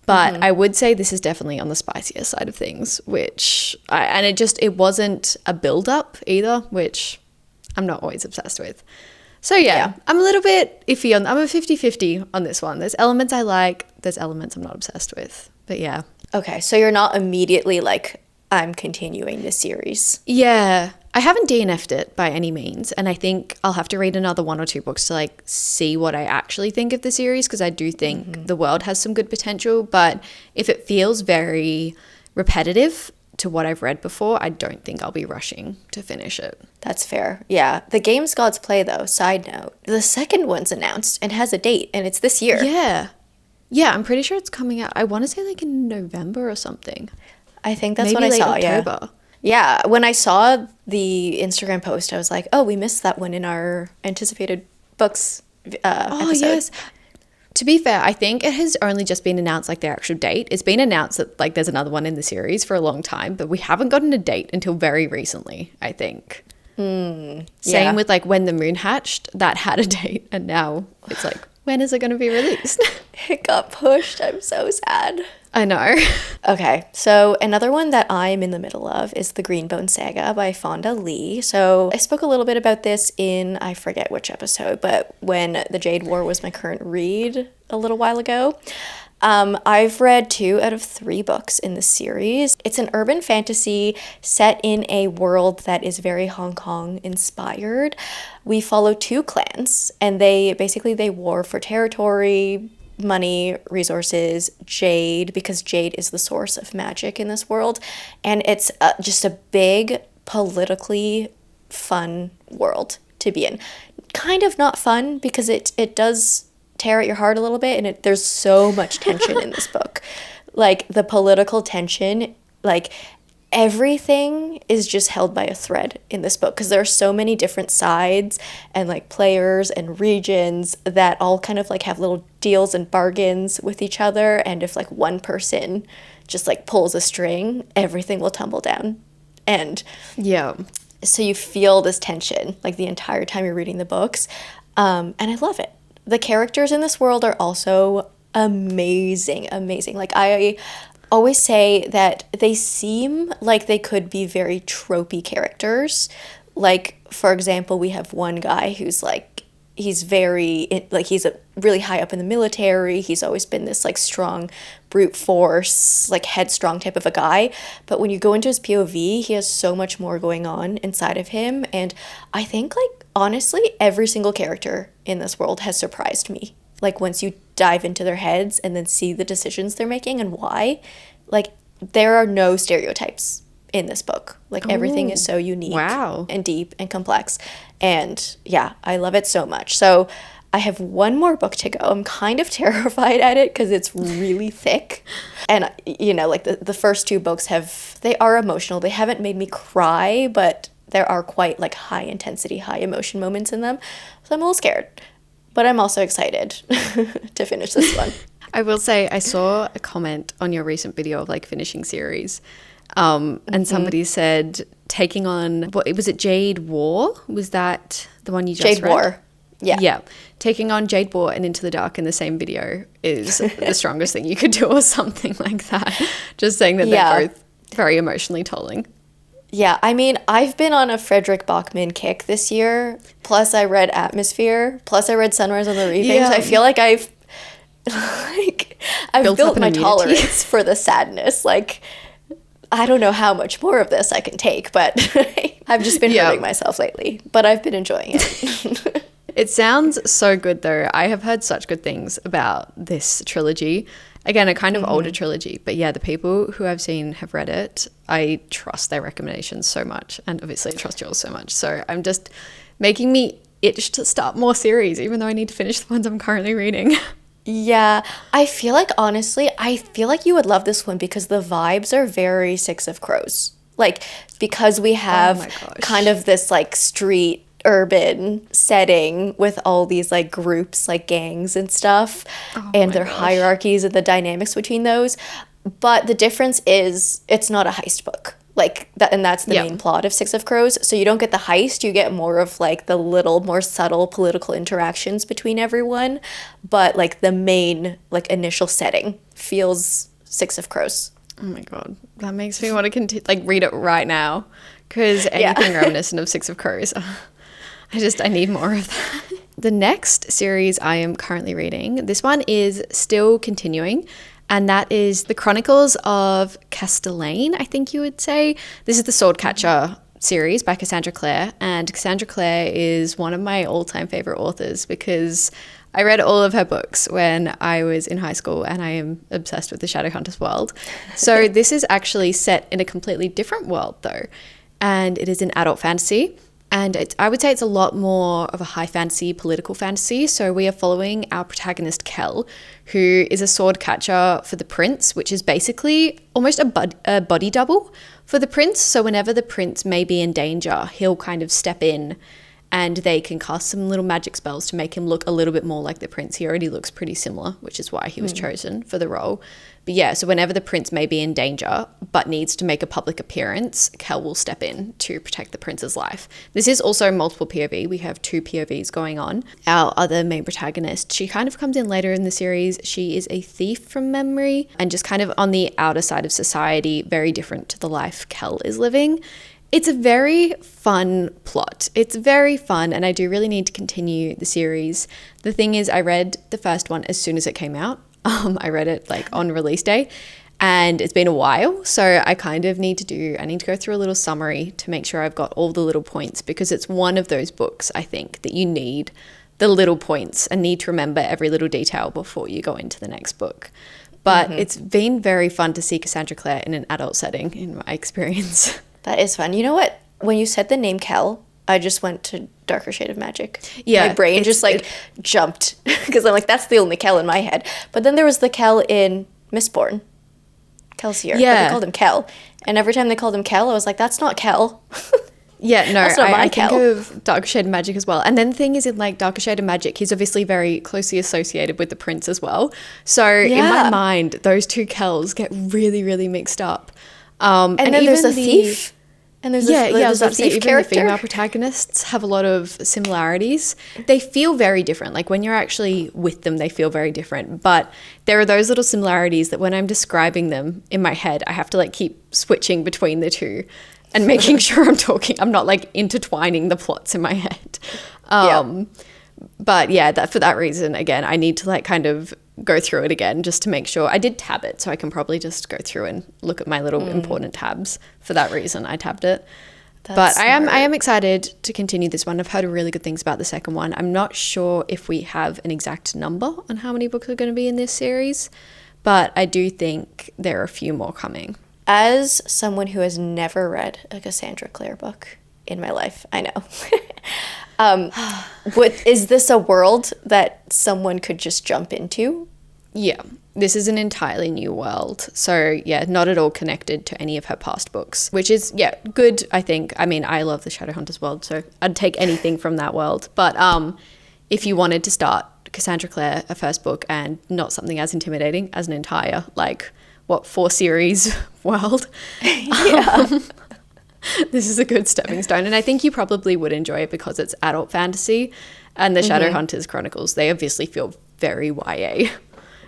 But I would say this is definitely on the spicier side of things, it wasn't a build up either, which I'm not always obsessed with. So yeah, I'm a little bit iffy I'm a 50-50 on this one. There's elements I like, there's elements I'm not obsessed with, but yeah. Okay, so you're not immediately like, I'm continuing this series. Yeah, I haven't DNF'd it by any means, and I think I'll have to read another 1 or 2 books to like see what I actually think of the series, because I do think the world has some good potential, but if it feels very repetitive to what I've read before, I don't think I'll be rushing to finish it. That's fair. Yeah. The Games Gods Play, though, side note, the second one's announced and has a date, and it's this year. Yeah, I'm pretty sure it's coming out, I want to say like in November or something. I think that's Maybe what I saw, October. Yeah, when I saw the Instagram post, I was like, oh, we missed that one in our anticipated books episode. Yes. To be fair, I think it has only just been announced, like their actual date. It's been announced that like there's another one in the series for a long time, but we haven't gotten a date until very recently, I think. Same with like When the Moon Hatched, that had a date, and now it's like, when is it going to be released? It got pushed. I'm so sad. I know. Okay, so another one that I'm in the middle of is the Greenbone Saga by Fonda Lee. So I spoke a little bit about this in, I forget which episode, but when The Jade War was my current read a little while ago. I've read 2 out of 3 books in this series. It's an urban fantasy set in a world that is very Hong Kong inspired. We follow 2 clans, and they war for territory, money, resources, jade, because jade is the source of magic in this world. And it's just a big, politically fun world to be in. Kind of not fun, because it does tear at your heart a little bit, and there's so much tension in this book. Like, the political tension, like, everything is just held by a thread in this book, because there are so many different sides and like players and regions that all kind of like have little deals and bargains with each other, and if like one person just like pulls a string, everything will tumble down. And yeah, so you feel this tension like the entire time you're reading the books, and I love it. The characters in this world are also amazing. Like, I always say that they seem like they could be very tropey characters. Like, for example, we have one guy who's like, he's really high up in the military. He's always been this like strong brute force, like headstrong type of a guy. But when you go into his POV, he has so much more going on inside of him. And I think, like, honestly, every single character in this world has surprised me. Like, once you dive into their heads and then see the decisions they're making and why, like, there are no stereotypes in this book. Like everything is so unique Wow. and deep and complex. And yeah, I love it so much. So I have one more book to go. I'm kind of terrified at it because it's really thick. And, you know, like the first two books they are emotional. They haven't made me cry, but there are quite like high intensity, high emotion moments in them. So I'm a little scared, but I'm also excited to finish this one. I will say I saw a comment on your recent video of like finishing series. And somebody said taking on, was it Jade War? Was that the one you just read? Jade War. Yeah. Yeah. Taking on Jade War and Into the Dark in the same video is the strongest thing you could do, or something like that. Just saying that they're both very emotionally tolling. Yeah, I mean, I've been on a Frederick Bachman kick this year. Plus, I read Atmosphere. Plus, I read Sunrise on the Reaping. Yeah. So I feel like I've built my immunity. Tolerance for the sadness. Like, I don't know how much more of this I can take, but I've just been hurting myself lately. But I've been enjoying it. It sounds so good, though. I have heard such good things about this trilogy. Again, a kind of older trilogy. But yeah, the people who I've seen have read it. I trust their recommendations so much. And obviously I trust yours so much. So I'm just making me itch to start more series, even though I need to finish the ones I'm currently reading. Yeah, I feel like, honestly, you would love this one because the vibes are very Six of Crows. Like, because we have kind of this, like, street urban setting with all these, like, groups, like gangs and stuff, and their hierarchies and the dynamics between those. But the difference is it's not a heist book. Like, that, and that's the main plot of Six of Crows. So you don't get the heist, you get more of, like, the little more subtle political interactions between everyone. But, like, the main, like, initial setting feels Six of Crows. Oh my God. That makes me want to read it right now. Because anything reminiscent of Six of Crows, I need more of that. The next series I am currently reading, this one is still continuing. And that is the Chronicles of Castellane, I think you would say. This is the Swordcatcher series by Cassandra Clare. And Cassandra Clare is one of my all-time favorite authors because I read all of her books when I was in high school, and I am obsessed with the Shadowhunters world. So this is actually set in a completely different world, though. And it is an adult fantasy. And I would say it's a lot more of a high fantasy, political fantasy. So we are following our protagonist, Kel, who is a sword catcher for the prince, which is basically almost a body double for the prince. So whenever the prince may be in danger, he'll kind of step in and they can cast some little magic spells to make him look a little bit more like the prince. He already looks pretty similar, which is why he was chosen for the role. But yeah, so whenever the prince may be in danger but needs to make a public appearance, Kel will step in to protect the prince's life. This is also multiple POV. We have 2 POVs going on. Our other main protagonist, she kind of comes in later in the series. She is a thief from memory and just kind of on the outer side of society, very different to the life Kel is living. It's a very fun plot. It's very fun, and I do really need to continue the series. The thing is, I read the first one as soon as it came out. I read it like on release day, and it's been a while, so I kind of need to go through a little summary to make sure I've got all the little points, because it's one of those books, I think, that you need the little points and need to remember every little detail before you go into the next book. But it's been very fun to see Cassandra Clare in an adult setting, in my experience. That is fun. You know what? When you said the name Kel, I just went to Darker Shade of Magic. Yeah. My brain just jumped because I'm like, that's the only Kel in my head. But then there was the Kel in Mistborn. Kelsier. Yeah. But they called him Kel. And every time they called him Kel, I was like, that's not Kel. Yeah, no, That's not my I think Kel. of Darker Shade of Magic as well. And then the thing is, in like Darker Shade of Magic, he's obviously very closely associated with the prince as well. So in my mind, those 2 Kels get really, really mixed up. And then even there's a thief. And there's there's a thief character. The female protagonists have a lot of similarities. They feel very different. Like when you're actually with them, they feel very different. But there are those little similarities that when I'm describing them in my head, I have to like keep switching between the 2 and making sure I'm not like intertwining the plots in my head. But yeah, for that reason, again, I need to like kind of go through it again just to make sure. I did tab it, so I can probably just go through and look at my little important tabs. For that reason, I tabbed it. But I am excited to continue this one. I've heard really good things about the second one. I'm not sure if we have an exact number on how many books are going to be in this series, but I do think there are a few more coming. As someone who has never read a Cassandra Clare book in my life, I know. Is this a world that someone could just jump into? Yeah, this is an entirely new world. So yeah, not at all connected to any of her past books, which is, yeah, good, I think. I mean, I love the Shadowhunters world, so I'd take anything from that world. But if you wanted to start Cassandra Clare, a first book, and not something as intimidating as an entire, like, 4-series world, this is a good stepping stone. And I think you probably would enjoy it because it's adult fantasy, and the Shadowhunters Chronicles, they obviously feel very YA.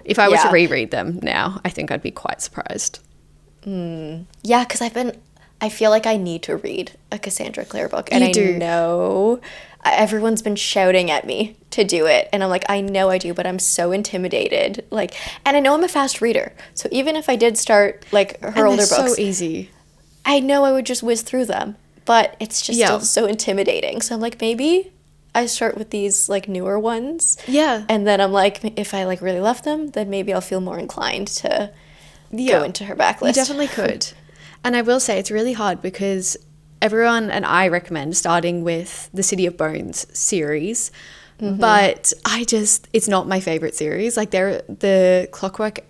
If I were to reread them now, I think I'd be quite surprised. Yeah, because I feel like I need to read a Cassandra Clare book. And I know everyone's been shouting at me to do it. And I'm like, I know I do, but I'm so intimidated. Like, and I know I'm a fast reader. So even if I did start, like, her older books. So easy. I know I would just whiz through them. But it's just still so intimidating. So I'm like, maybe I start with these, like, newer ones. Yeah. And then I'm like, if I, like, really love them, then maybe I'll feel more inclined to go into her backlist. You definitely could. And I will say it's really hard because everyone, and I recommend starting with the City of Bones series, but it's not my favorite series. Like, they're the Clockwork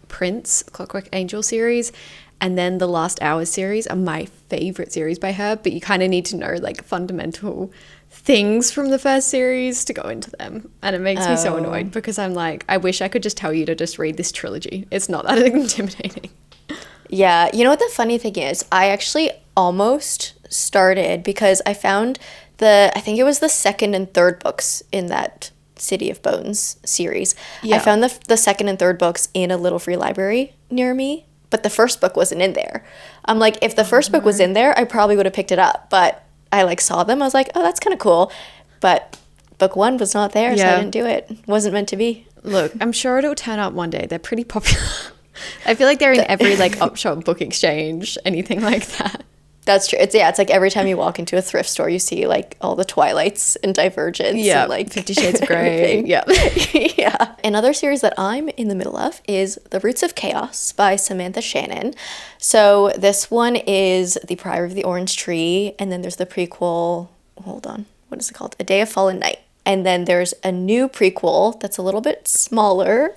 Angel series, and then the Last Hours series are my favorite series by her, but you kind of need to know, like, fundamental things from the first series to go into them. And it makes me so annoyed because I'm like, I wish I could just tell you to just read this trilogy. It's not that intimidating. Yeah, you know what the funny thing is? I actually almost started because I found I think it was the second and third books in that City of Bones series. Yeah. I found the second and third books in a little free library near me, but the first book wasn't in there. I'm like, if the first book was in there, I probably would have picked it up, but I, like, saw them. I was like, oh, that's kind of cool. But book one was not there, so I didn't do it. It wasn't meant to be. Look, I'm sure it'll turn up one day. They're pretty popular. I feel like they're in every, like, upshot book exchange, anything like that. That's true. It's like every time you walk into a thrift store, you see, like, all the Twilights and Divergence. Yeah, and, like, 50 Shades of Grey. Yeah. Yeah. Another series that I'm in the middle of is The Roots of Chaos by Samantha Shannon. So this one is The Prior of the Orange Tree, and then there's the prequel, hold on, what is it called? A Day of Fallen Night. And then there's a new prequel that's a little bit smaller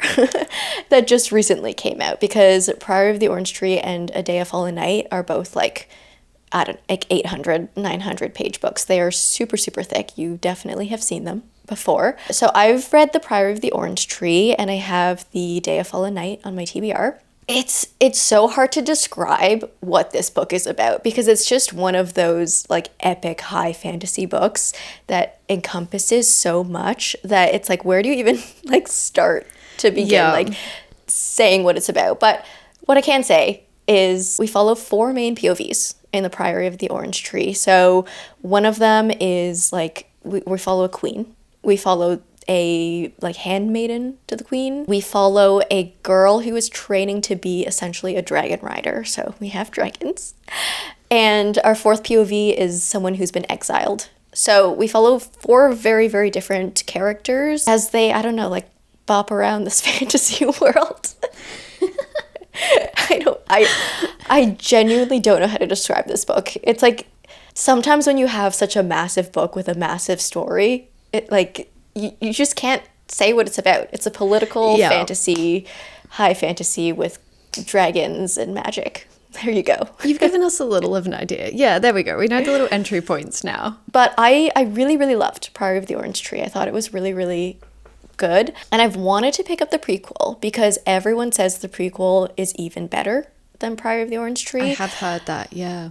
that just recently came out because Prior of the Orange Tree and A Day of Fallen Night are both, like, 800, 900 page books. They are super, super thick. You definitely have seen them before. So I've read The Prior of the Orange Tree and I have The Day of Fallen Night on my TBR. It's so hard to describe what this book is about because it's just one of those, like, epic high fantasy books that encompasses so much that it's like, where do you even, like, start to begin like saying what it's about? But what I can say is we follow 4 main POVs in The Priory of the Orange Tree. So one of them is, like, we follow a queen. We follow a, like, handmaiden to the queen. We follow a girl who is training to be essentially a dragon rider. So we have dragons. And our 4th POV is someone who's been exiled. So we follow 4 very, very different characters as they, I don't know, like, bop around this fantasy world. I genuinely don't know how to describe this book. It's like, sometimes when you have such a massive book with a massive story, it, like, you just can't say what it's about. It's a political fantasy, high fantasy with dragons and magic. There you go. You've given us a little of an idea. Yeah, there we go. We know the little entry points now. But I really, really loved Priory of the Orange Tree. I thought it was really, really good. And I've wanted to pick up the prequel because everyone says the prequel is even better than Priory of the Orange Tree. I have heard that, yeah.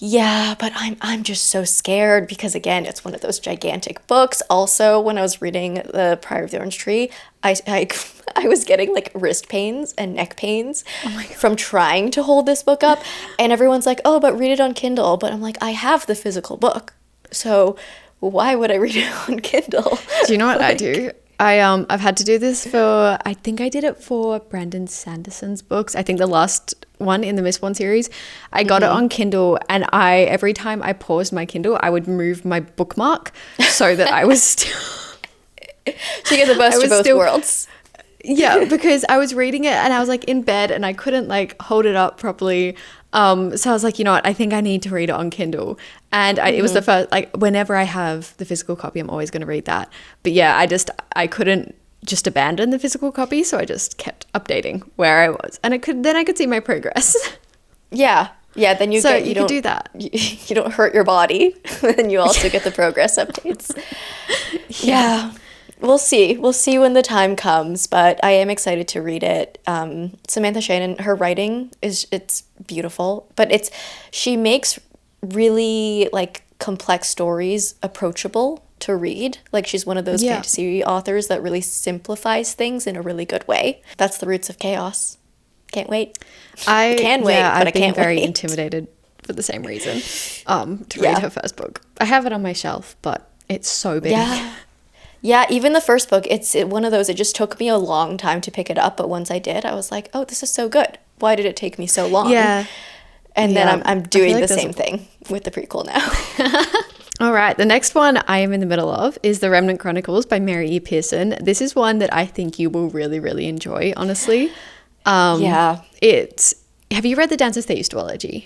Yeah, but I'm just so scared because, again, it's one of those gigantic books. Also, when I was reading The Priory of the Orange Tree, I was getting, like, wrist pains and neck pains from trying to hold this book up. And everyone's like, oh, but read it on Kindle. But I'm like, I have the physical book. So why would I read it on Kindle? Do you know what I do? I've had to do this for, I think I did it for Brandon Sanderson's books. I think the last one in the Mistborn series. I got it on Kindle, and every time I paused my Kindle, I would move my bookmark so that I was still... So you get the best of both worlds. Yeah, because I was reading it and I was like in bed and I couldn't like hold it up properly. So I was like, you know what, I think I need to read it on Kindle. And it was the first, like whenever I have the physical copy, I'm always going to read that. But yeah, I couldn't just abandon the physical copy. So I just kept updating where I was and then I could see my progress. Yeah. Yeah, then you could do that. You don't hurt your body. And you also get the progress updates. Yeah. We'll see. We'll see when the time comes, but I am excited to read it. Samantha Shannon, her writing it's beautiful, but she makes really like complex stories approachable to read. Like she's one of those fantasy authors that really simplifies things in a really good way. That's the roots of chaos. Can't wait. I can wait, but I can't wait. I've been very intimidated for the same reason to read her first book. I have it on my shelf, but it's so big. Yeah, even the first book, it's one of those, it just took me a long time to pick it up, but once I did, I was like, oh, this is so good. Why did it take me so long? Yeah. And then I'm doing like the same thing with the prequel now. All right, the next one I am in the middle of is The Remnant Chronicles by Mary E. Pearson. This is one that I think you will really, really enjoy, honestly. Have you read the Dance of Thieves duology?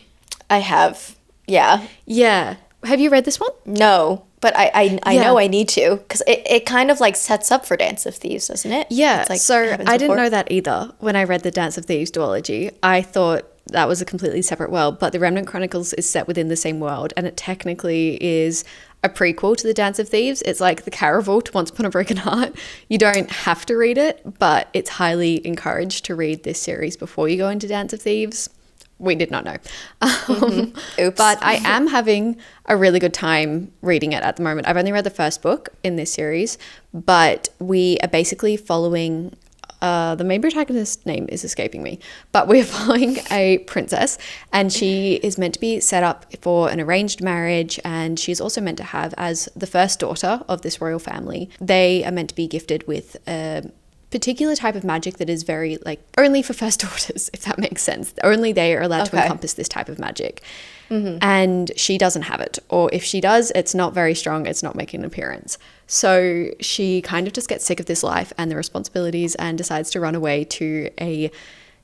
I have, yeah. Yeah. Have you read this one? No. But I know I need to, because it kind of like sets up for Dance of Thieves, doesn't it? Yeah, like so I didn't know that either when I read the Dance of Thieves duology. I thought that was a completely separate world, but the Remnant Chronicles is set within the same world, and it technically is a prequel to the Dance of Thieves. It's like the Caraval to Once Upon a Broken Heart. You don't have to read it, but it's highly encouraged to read this series before you go into Dance of Thieves. We did not know. Oops. But I am having a really good time reading it at the moment. I've only read the first book in this series, but we are basically following, the main protagonist's name is escaping me, but we're following a princess, and she is meant to be set up for an arranged marriage, and she's also meant to have, as the first daughter of this royal family, they are meant to be gifted with a particular type of magic that is very like only for first daughters, if that makes sense. Only they are allowed to encompass this type of magic. And she doesn't have it, or if she does, it's not very strong, it's not making an appearance. So she kind of just gets sick of this life and the responsibilities and decides to run away to a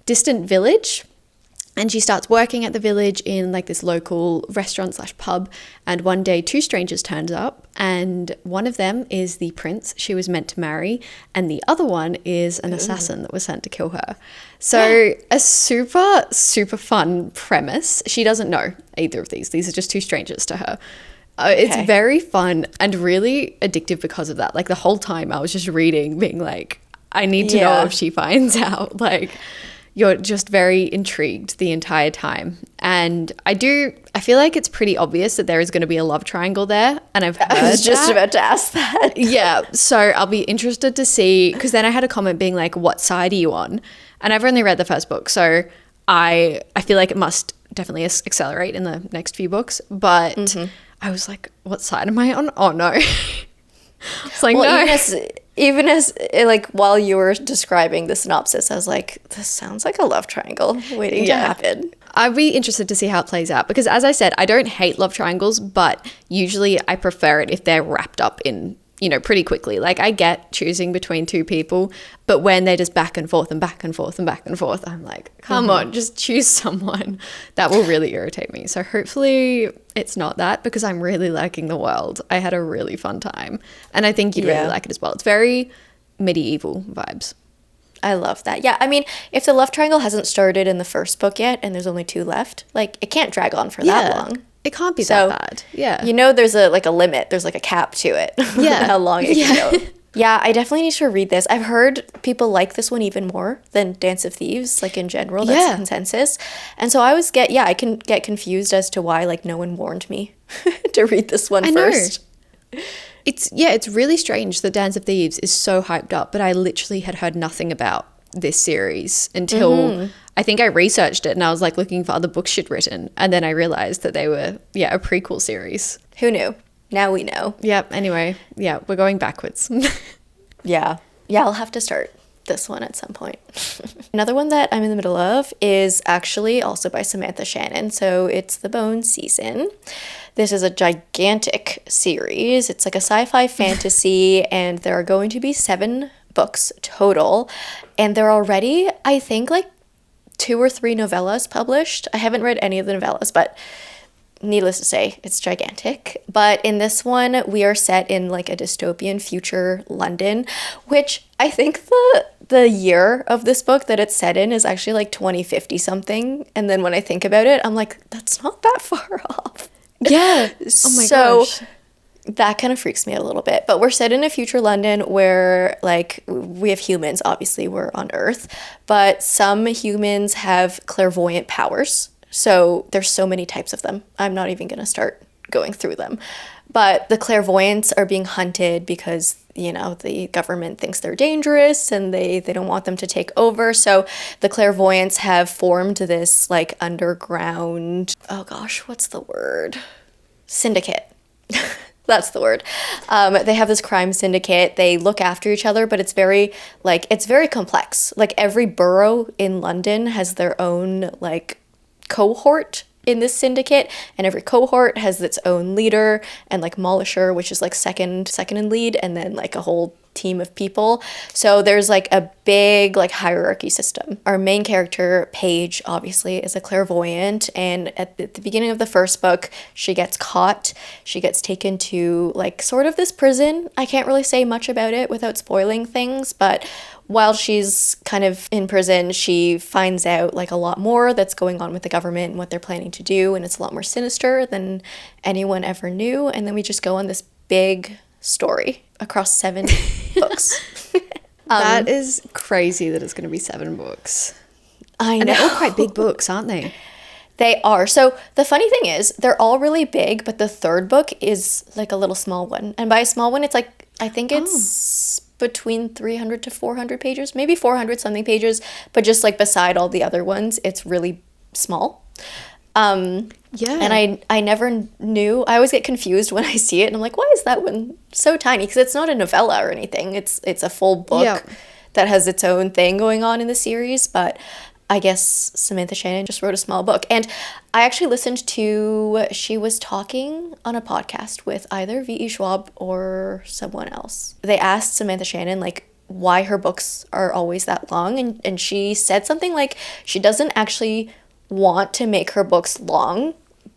distant village. And she starts working at the village in like this local restaurant/pub. And one day 2 strangers turns up, and one of them is the prince she was meant to marry, and the other one is an assassin that was sent to kill her. So a super, super fun premise. She doesn't know either of these. These are just 2 strangers to her. It's very fun and really addictive because of that. Like the whole time I was just reading, being like, I need to know if she finds out. Like, you're just very intrigued the entire time. And I feel like it's pretty obvious that there is going to be a love triangle there. And I've heard I was just about to ask that. Yeah. So I'll be interested to see, because then I had a comment being like, what side are you on? And I've only read the first book. So I feel like it must definitely accelerate in the next few books. But I was like, what side am I on? Oh, no. It's like, well, no. Even as like while you were describing the synopsis, I was like, this sounds like a love triangle waiting to happen. I'd be interested to see how it plays out, because as I said, I don't hate love triangles, but usually I prefer it if they're wrapped up in, pretty quickly. Like I get choosing between 2 people, but when they're just back and forth and back and forth and back and forth, I'm like, come on, just choose someone. That will really irritate me. So hopefully it's not that, because I'm really liking the world. I had a really fun time, and I think you'd really like it as well. It's very medieval vibes. I love that. Yeah, I mean, if the love triangle hasn't started in the first book yet and there's only 2 left, like it can't drag on for that long. It can't be that bad. Yeah. There's a limit. There's like a cap to it. Yeah. How long it can go. Yeah, I definitely need to read this. I've heard people like this one even more than Dance of Thieves, like in general. That's the consensus. And so I can get confused as to why like no one warned me to read this one first. It's really strange that Dance of Thieves is so hyped up, but I literally had heard nothing about this series until I think I researched it, and I was like looking for other books she'd written, and then I realized that they were a prequel series. Who knew? Now we know. Yep. Anyway, we're going backwards. Yeah, I'll have to start this one at some point. Another one that I'm in the middle of is actually also by Samantha Shannon. So it's The Bone Season. This is a gigantic series. It's like a sci-fi fantasy, and there are going to be 7 books total. And there are already, I think, like 2 or 3 novellas published. I haven't read any of the novellas, but needless to say, it's gigantic. But in this one, we are set in like a dystopian future London, which I think the year of this book that it's set in is actually like 2050 something. And then when I think about it, I'm like, that's not that far off. Yeah. Oh my gosh. That kind of freaks me out a little bit. But we're set in a future London where, like, we have humans. Obviously, we're on Earth. But some humans have clairvoyant powers. So there's so many types of them. I'm not even going to start going through them. But the clairvoyants are being hunted because, you know, the government thinks they're dangerous and they don't want them to take over. So the clairvoyants have formed this, like, underground, oh gosh, what's the word? Syndicate. That's the word. They have this crime syndicate. They look after each other, but it's very complex. Like, every borough in London has their own, like, cohort in this syndicate, and every cohort has its own leader and, like, Molisher, which is like second in lead, and then like a whole team of people. So there's like a big like hierarchy system. Our main character, Paige, obviously is a clairvoyant, and at the beginning of the first book, she gets caught. She gets taken to like sort of this prison. I can't really say much about it without spoiling things, but while she's kind of in prison, she finds out like a lot more that's going on with the government and what they're planning to do, and it's a lot more sinister than anyone ever knew. And then we just go on this big story across 7 books. That is crazy that it's going to be 7 books. I know. And they're all quite big books, aren't they? They are. So the funny thing is, they're all really big, but the third book is like a little small one. And by a small one, it's like, I think it's between 300 to 400 pages, maybe 400 something pages, but just like beside all the other ones, it's really small. Yeah. And I never knew. I always get confused when I see it, and I'm like, why is that one so tiny? Because it's not a novella or anything. It's a full book that has its own thing going on in the series, but I guess Samantha Shannon just wrote a small book. And I actually listened to, she was talking on a podcast with either V.E. Schwab or someone else. They asked Samantha Shannon, like, why her books are always that long. And she said something like, she doesn't actually want to make her books long,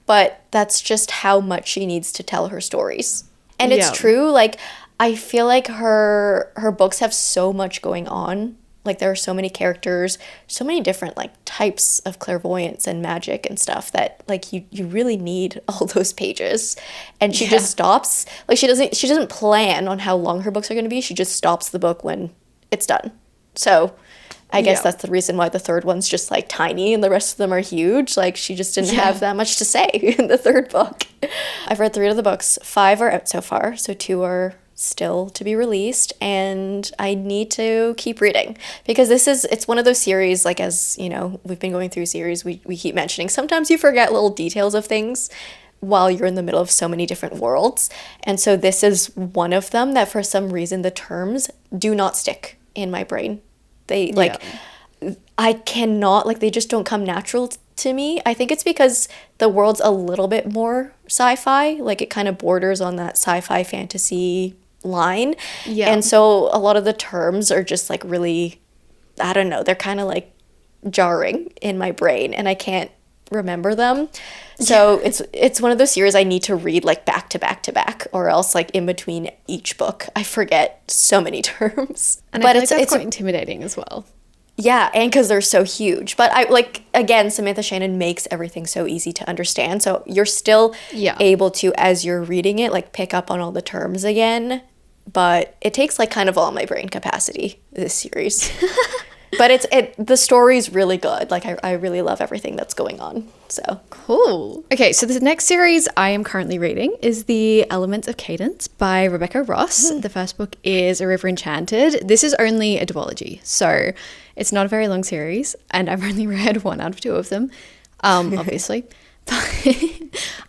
but that's just how much she needs to tell her stories. And it's true. Like, I feel like her books have so much going on. Like, there are so many characters, so many different, like, types of clairvoyance and magic and stuff that, like, you really need all those pages. And she just stops. Like, she doesn't plan on how long her books are going to be. She just stops the book when it's done. So I guess that's the reason why the third one's just, like, tiny and the rest of them are huge. Like, she just didn't have that much to say in the third book. I've read 3 of the books. 5 are out so far, so 2 are still to be released, and I need to keep reading because it's one of those series, like, as you know, we've been going through series, we keep mentioning, sometimes you forget little details of things while you're in the middle of so many different worlds, and so this is one of them that for some reason the terms do not stick in my brain. They I cannot, like, they just don't come natural to me. I think it's because the world's a little bit more sci-fi, like it kind of borders on that sci-fi fantasy line. And so a lot of the terms are just like really, I don't know, they're kind of like jarring in my brain and I can't remember them. So it's one of those series I need to read like back to back to back, or else like in between each book I forget so many terms. And I feel like that's quite intimidating as well. Yeah, and because they're so huge. But I like, again, Samantha Shannon makes everything so easy to understand. So you're still able to, as you're reading it, like pick up on all the terms again. But it takes like kind of all my brain capacity, this series. But the story's really good. Like I really love everything that's going on. So cool. Okay, so the next series I am currently reading is The Elements of Cadence by Rebecca Ross. The first book is A River Enchanted. This is only a duology, so it's not a very long series, and I've only read 1 out of 2 of them, obviously.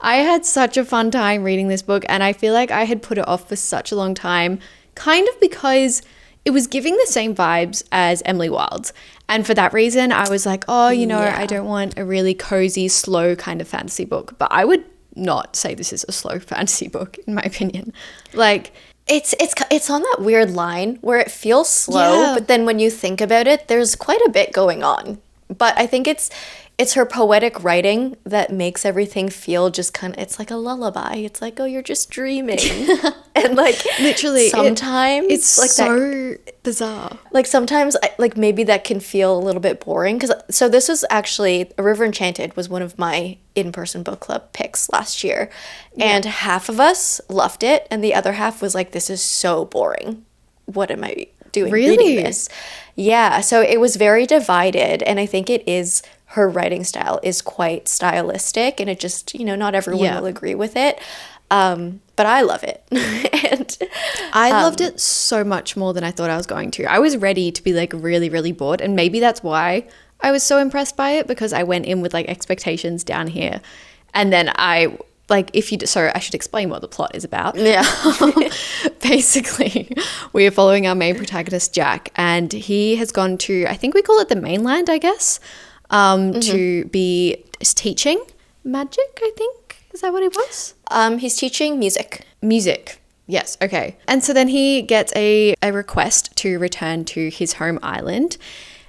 I had such a fun time reading this book, and I feel like I had put it off for such a long time, kind of because it was giving the same vibes as Emily Wilde's. And for that reason, I was like, oh, you know, I don't want a really cozy, slow kind of fantasy book. But I would not say this is a slow fantasy book, in my opinion. Like, It's on that weird line where it feels slow, Yeah. but then when you think about it, there's quite a bit going on. But I think it's her poetic writing that makes everything feel just kind of, it's like a lullaby. It's like, oh, you're just dreaming. And like Literally, sometimes it's like that, so bizarre. like sometimes like maybe that can feel a little bit boring, because so this was actually A River Enchanted was one of my in-person book club picks last year, and half of us loved it and the other half was like, this is so boring, what am I doing Really? reading this? Yeah, so it was very divided, and I think it is, her writing style is quite stylistic, and it just, not everyone Yeah. will agree with it, but I love it. And I loved it so much more than I thought I was going to. I was ready to be like really, really bored. And maybe that's why I was so impressed by it, because I went in with like expectations down here. And then I like, so I should explain what the plot is about. yeah. Basically, we are following our main protagonist, Jack, and he has gone to, I think we call it the mainland, I guess, to be teaching magic, I think. Is that what it was? He's teaching music. Music. Yes, okay. And so then he gets a request to return to his home island.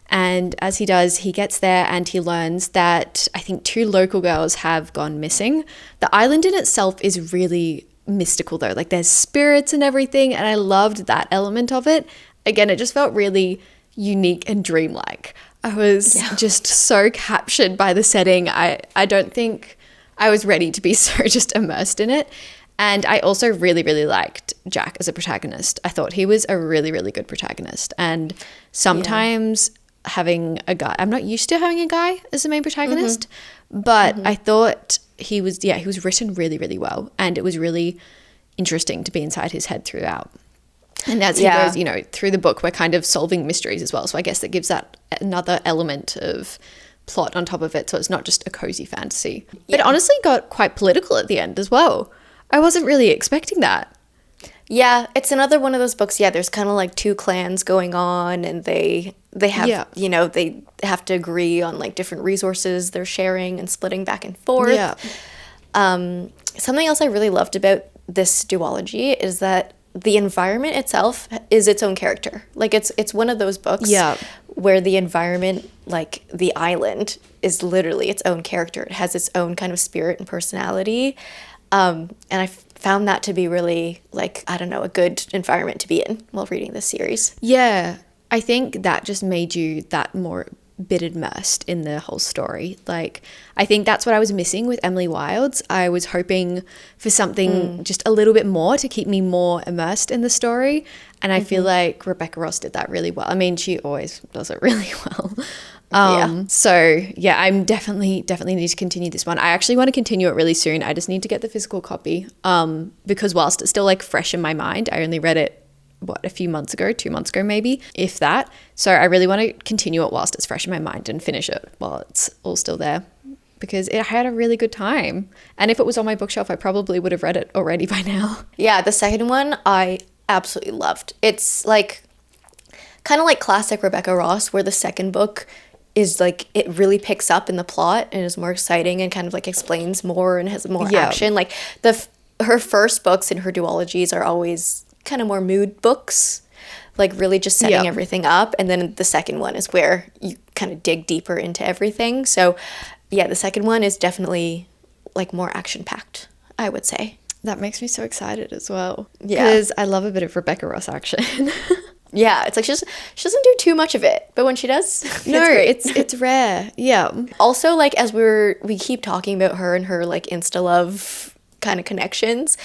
And as he does, he gets there and he learns that I think 2 local girls have gone missing. The island in itself is really mystical though. Like there's spirits and everything, and I loved that element of it. Again, it just felt really unique and dreamlike. I was just so captured by the setting. I don't think I was ready to be so just immersed in it. And I also really, really liked Jack as a protagonist. I thought he was a really, really good protagonist. And sometimes having a guy, I'm not used to having a guy as the main protagonist, but I thought he was written really, really well. And it was really interesting to be inside his head throughout. And as he goes, through the book, we're kind of solving mysteries as well. So I guess that gives that another element of plot on top of it. So it's not just a cozy fantasy. But it honestly got quite political at the end as well. I wasn't really expecting that. Yeah, it's another one of those books. Yeah, there's kind of like 2 clans going on, and they have, they have to agree on like different resources they're sharing and splitting back and forth. Yeah. Something else I really loved about this duology is that the environment itself is its own character. Like it's one of those books where the environment, like the island, is literally its own character. It has its own kind of spirit and personality. And I found that to be really, like, I don't know, a good environment to be in while reading this series. Yeah. I think that just made you that more bit immersed in the whole story. Like, I think that's what I was missing with Emily Wilde's. I was hoping for something just a little bit more to keep me more immersed in the story. And I feel like Rebecca Ross did that really well. I mean, she always does it really well. So yeah, I'm definitely need to continue this one. I actually want to continue it really soon. I just need to get the physical copy. Because whilst it's still like fresh in my mind, I only read it a few months ago, 2 months ago maybe, if that. So I really want to continue it whilst it's fresh in my mind and finish it while it's all still there, because I had a really good time. And if it was on my bookshelf, I probably would have read it already by now. Yeah, the second one I absolutely loved. It's like kind of like classic Rebecca Ross, where the second book is like, it really picks up in the plot and is more exciting and kind of like explains more and has more action. Like her first books in her duologies are always kind of more mood books, like really just setting everything up, and then the second one is where you kind of dig deeper into everything. So yeah, the second one is definitely like more action packed, I would say. That makes me so excited as well, Yeah, because I love a bit of Rebecca Ross action. Yeah, it's like she doesn't do too much of it, but when she does, it's rare. Yeah. Also, like, as we keep talking about her and her like insta love kind of connections,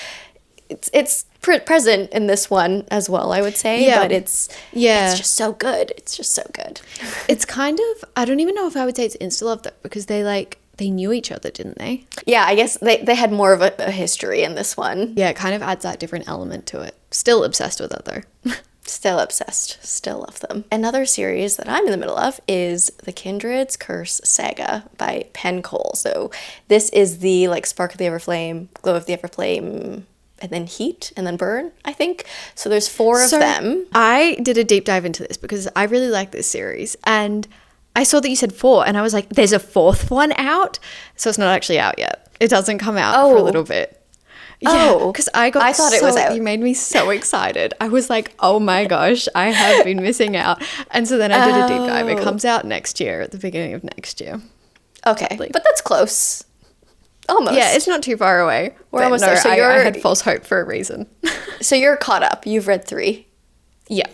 it's present in this one as well, I would say. Yeah. But it's just so good. It's just so good. It's kind of, I don't even know if I would say it's insta love though, because they knew each other, didn't they? Yeah, I guess they had more of a history in this one. Yeah, it kind of adds that different element to it. Still obsessed with it though. Still obsessed. Still love them. Another series that I'm in the middle of is The Kindred's Curse Saga by Penn Cole. So this is the like Spark of the Everflame, Glow of the Everflame, and then Heat, and then Burn, I think. So there's 4 of them. I did a deep dive into this because I really like this series, and I saw that you said 4, and I was like, there's a 4th one out? So it's not actually out yet. It doesn't come out for a little bit. Oh, because I thought it was out. You made me so excited. I was like, oh my gosh, I have been missing out. And so then I did a deep dive. It comes out next year, at the beginning of next year. Okay, but that's close. Almost. Yeah, it's not too far away. We're almost there. So I had false hope for a reason. So you're caught up. You've read 3. Yeah.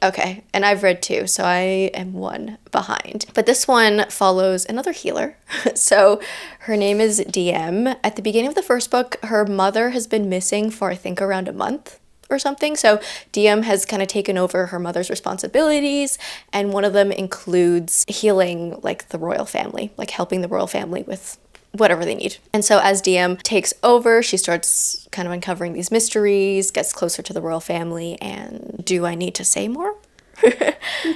Okay, and I've read 2, so I am 1 behind. But this one follows another healer. So her name is DM. At the beginning of the first book, her mother has been missing for, I think, around a month or something. So DM has kind of taken over her mother's responsibilities, and one of them includes healing, like, the royal family, like helping the royal family with whatever they need. And so as DM takes over, she starts kind of uncovering these mysteries, gets closer to the royal family, and do I need to say more?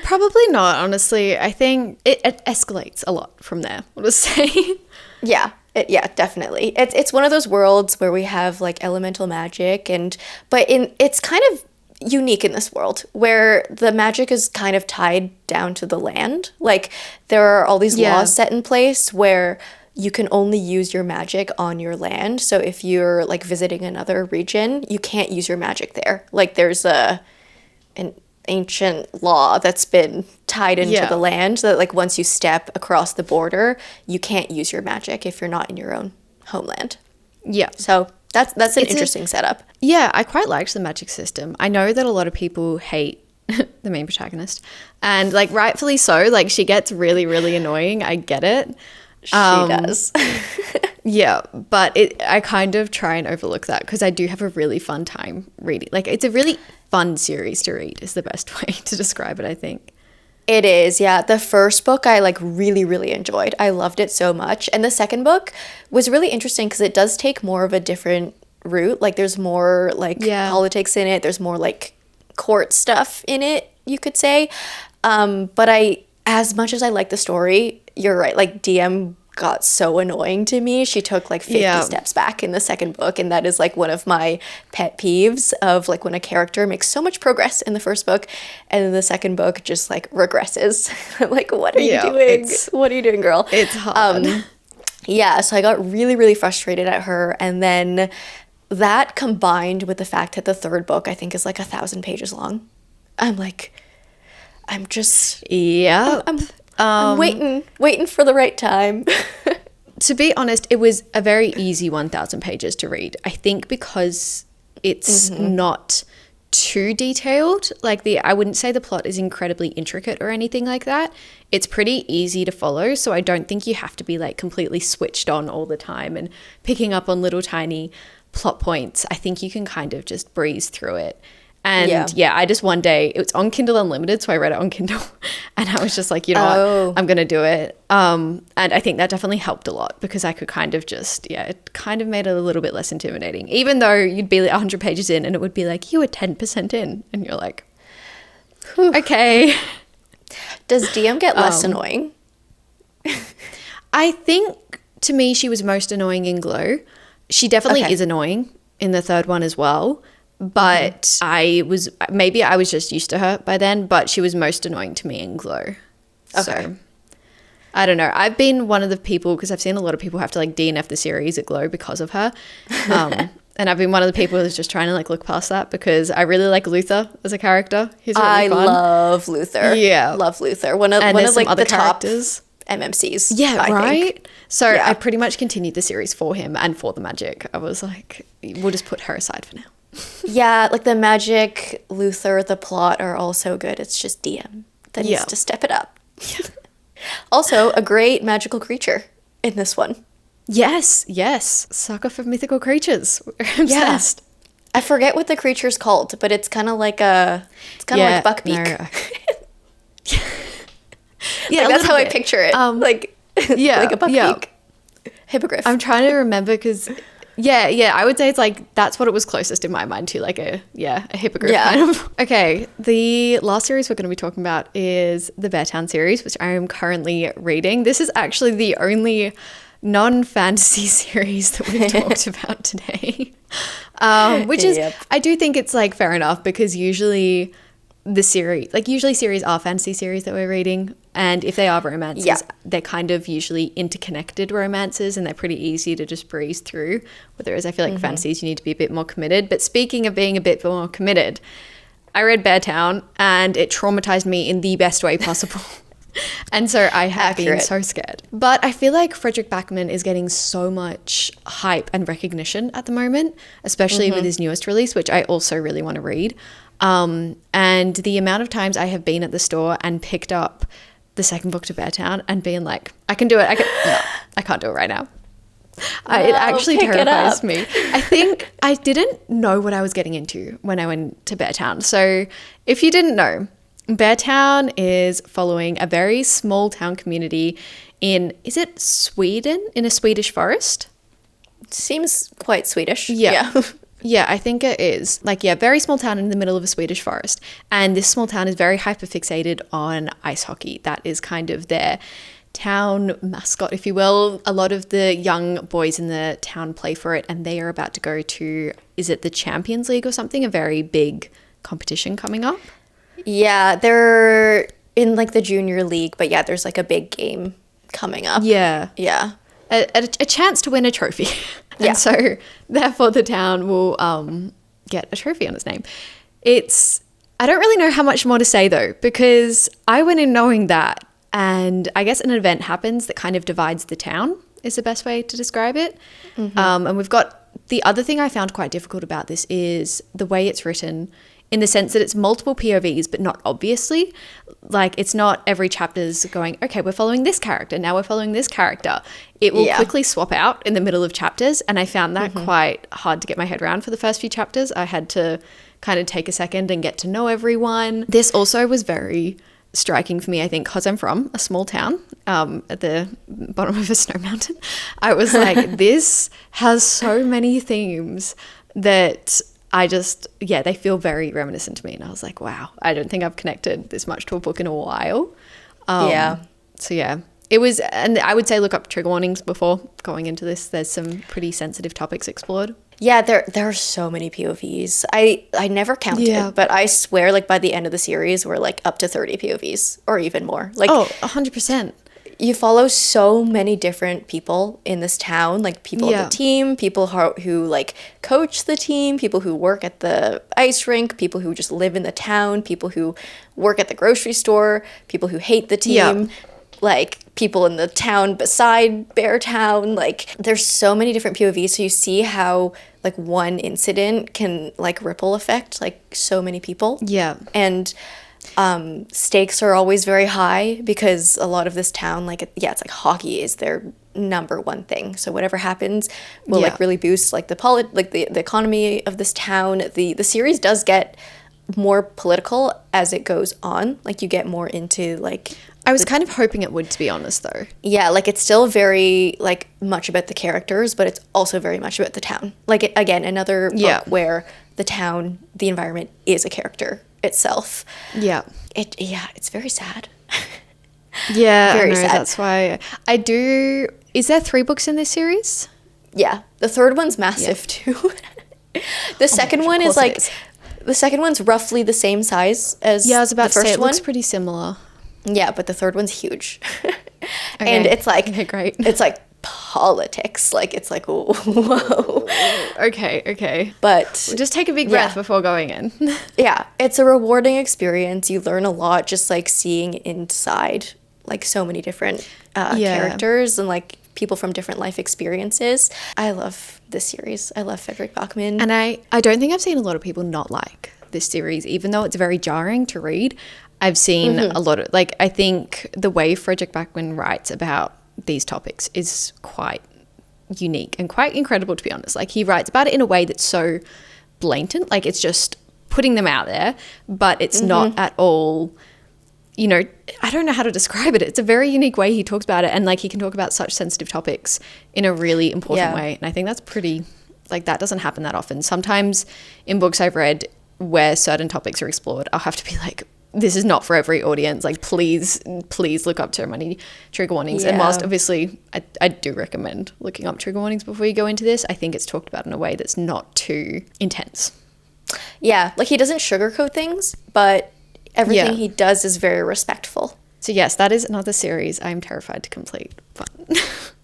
Probably not, honestly. I think it escalates a lot from there, I'll just say. Yeah, definitely. It's one of those worlds where we have like elemental magic, but it's kind of unique in this world where the magic is kind of tied down to the land. Like there are all these laws set in place where you can only use your magic on your land. So if you're like visiting another region, you can't use your magic there. Like there's an ancient law that's been tied into the land so that like once you step across the border, you can't use your magic if you're not in your own homeland. Yeah. So that's an interesting setup. Yeah, I quite liked the magic system. I know that a lot of people hate the main protagonist, and like rightfully so. Like she gets really, really annoying. I get it. She does. Yeah, but I kind of try and overlook that because I do have a really fun time reading. Like it's a really fun series to read is the best way to describe it, I think. It is, yeah. The first book I like really, really enjoyed. I loved it so much. And the second book was really interesting because it does take more of a different route. Like there's more like politics in it. There's more like court stuff in it, you could say. But as much as I like the story, you're right. Like DM got so annoying to me. She took like 50 steps back in the second book, and that is like one of my pet peeves of like when a character makes so much progress in the first book and then the second book just like regresses. Like what are you doing? What are you doing, girl? It's hard. So I got really, really frustrated at her, and then that combined with the fact that the third book I think is like 1,000 pages long. I'm waiting for the right time. To be honest, it was a very easy 1,000 pages to read. I think because it's not too detailed. Like I wouldn't say the plot is incredibly intricate or anything like that. It's pretty easy to follow. So I don't think you have to be like completely switched on all the time and picking up on little tiny plot points. I think you can kind of just breeze through it. And I just one day, it was on Kindle Unlimited, so I read it on Kindle, and I was just like, you know what, I'm going to do it. And I think that definitely helped a lot because I could kind of just, it kind of made it a little bit less intimidating, even though you'd be like 100 pages in and it would be like, you were 10% in, and you're like, okay. Does DM get less annoying? I think to me, she was most annoying in Glow. She definitely is annoying in the third one as well. But I was just used to her by then, but she was most annoying to me in Glow. Okay. So, I don't know. I've been one of the people, because I've seen a lot of people have to like DNF the series at Glow because of her. And I've been one of the people who's just trying to like look past that because I really like Luther as a character. He's really fun. I love Luther. Yeah. Love Luther. One of like the characters. Top MMCs. Yeah, right? Think. So I pretty much continued the series for him and for the magic. I was like, we'll just put her aside for now. Yeah, like the magic, Luther, the plot are all so good. It's just DM that needs to step it up. Also, a great magical creature in this one. Yes. Sucker for mythical creatures. I'm obsessed. I forget what the creature's called, but it's kind of like like Buckbeak. Like that's how I picture it. Like a Buckbeak. Hippogriff. I'm trying to remember because... Yeah, I would say it's like, that's what it was closest in my mind to, like a hippogriff kind of. Okay, the last series we're going to be talking about is the Beartown series, which I am currently reading. This is actually the only non-fantasy series that we've talked about today, which is, I do think it's like fair enough because usually the series, like usually series are fantasy series that we're reading, and if they are romances, they're kind of usually interconnected romances, and they're pretty easy to just breeze through. Whereas I feel like fantasies, you need to be a bit more committed. But speaking of being a bit more committed, I read Beartown, and it traumatized me in the best way possible. And so I have been so scared. But I feel like Frederick Backman is getting so much hype and recognition at the moment, especially with his newest release, which I also really want to read. And the amount of times I have been at the store and picked up the second book to Beartown and being like, I can do it. No, I can't do it right now. It actually terrifies me. I think I didn't know what I was getting into when I went to Beartown. So if you didn't know, Beartown is following a very small town community in, is it Sweden? In a Swedish forest? Seems quite Swedish. Yeah. Yeah, I think it is. Like, yeah, very small town in the middle of a Swedish forest. And this small town is very hyper-fixated on ice hockey. That is kind of their town mascot, if you will. A lot of the young boys in the town play for it, and they are about to go to, is it the Champions League or something? A very big competition coming up. Yeah, they're in like the junior league, but yeah, there's like a big game coming up. Yeah. Yeah. A chance to win a trophy. And so therefore the town will get a trophy on its name. I don't really know how much more to say though, because I went in knowing that, and I guess an event happens that kind of divides the town is the best way to describe it. And we've got, the other thing I found quite difficult about this is the way it's written, in the sense that it's multiple POVs, but not obviously. Like, it's not every chapter's going, okay, we're following this character, now we're following this character. It will quickly swap out in the middle of chapters, and I found that quite hard to get my head around for the first few chapters. I had to kind of take a second and get to know everyone. This also was very striking for me, I think, because I'm from a small town at the bottom of a snow mountain. I was like, this has so many themes that I just, they feel very reminiscent to me. And I was like, wow, I don't think I've connected this much to a book in a while. So yeah, it was, and I would say look up trigger warnings before going into this. There's some pretty sensitive topics explored. Yeah, there are so many POVs. I never counted, but I swear like by the end of the series, we're like up to 30 POVs or even more. Like, 100%. You follow so many different people in this town, like people on the team, people who like coach the team, people who work at the ice rink, people who just live in the town, people who work at the grocery store, people who hate the team, like people in the town beside Beartown. Like, there's so many different POVs, so you see how like one incident can like ripple effect like so many people. Yeah. And stakes are always very high because a lot of this town, like, it's like hockey is their number one thing. So whatever happens will like really boost like the economy of this town. The series does get more political as it goes on. Like, you get more into like, I was kind of hoping it would, to be honest, though. Yeah, like, it's still very like much about the characters, but it's also very much about the town. Like, again, another book where the town, the environment is a character itself. It's very sad. Very sad. That's why I do. Is there 3 books in this series? Yeah, the third one's massive too. The second one is like, the second one's roughly the same size as I was about the first to say, it one. looks pretty similar. Yeah, but the third one's huge. And it's like, great. It's like politics. Like, it's like, whoa. Okay. But just take a big breath before going in. Yeah, it's a rewarding experience. You learn a lot just like seeing inside like so many different characters and like people from different life experiences. I love this series. I love Frederick Backman. And I don't think I've seen a lot of people not like this series, even though it's very jarring to read. I've seen a lot of, like, I think the way Frederick Backman writes about these topics is quite unique and quite incredible, to be honest. Like, he writes about it in a way that's so blatant, like it's just putting them out there, but it's not at all, you know, I don't know how to describe it. It's a very unique way he talks about it, and like, he can talk about such sensitive topics in a really important way. And I think that's pretty, like, that doesn't happen that often. Sometimes in books I've read where certain topics are explored, I'll have to be like, this is not for every audience. Like, please look up so many trigger warnings. And whilst obviously I do recommend looking up trigger warnings before you go into this, I think it's talked about in a way that's not too intense. Yeah, like, he doesn't sugarcoat things, but everything Yeah. he does is very respectful. So yes, that is another series I'm terrified to complete. But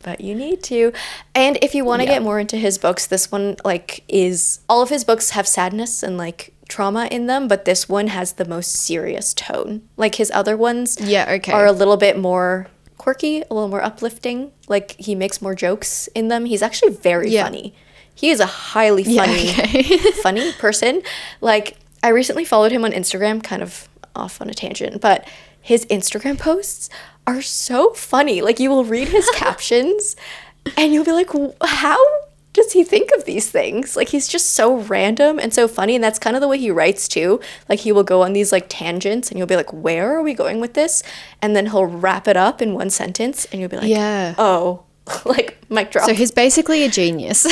But you need to. And if you want to Yeah. get more into his books, this one like is all of his books have sadness and like trauma in them, but this one has the most serious tone. Like his other ones Yeah, okay. are a little bit more quirky, a little more uplifting. Like he makes more jokes in them. He's actually very Yeah. funny. He is a highly Yeah, funny okay. funny person. Like I recently followed him on Instagram, kind of off on a tangent, but his Instagram posts are so funny. Like you will read his captions and you'll be like, how does he think of these things? Like he's just so random and so funny, and that's kind of the way he writes too. Like he will go on these like tangents and you'll be like, where are we going with this? And then he'll wrap it up in one sentence and you'll be like, Yeah. oh, like mic drop. So he's basically a genius.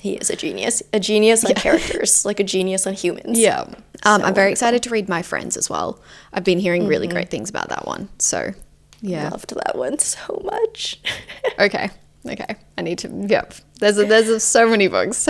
He is a genius on characters, like a genius on humans. Yeah. So I'm very wonderful. excited to read My Friends as well. I've been hearing really great things about that one. So, yeah. Loved that one so much. Okay. I need to, yep. There's so many books.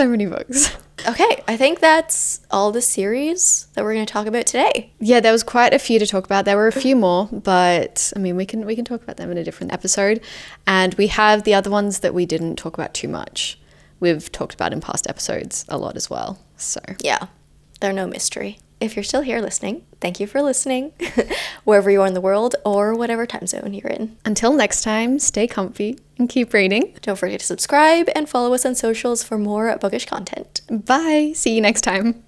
Okay, I think that's all the series that we're going to talk about today. Yeah, there was quite a few to talk about. There were a few more, but I mean, we can talk about them in a different episode. And we have the other ones that we didn't talk about too much. We've talked about in past episodes a lot as well. So, Yeah, they're no mystery. If you're still here listening, thank you for listening, wherever you are in the world or whatever time zone you're in. until next time, stay comfy and keep reading. Don't forget to subscribe and follow us on socials for more bookish content. Bye. See you next time.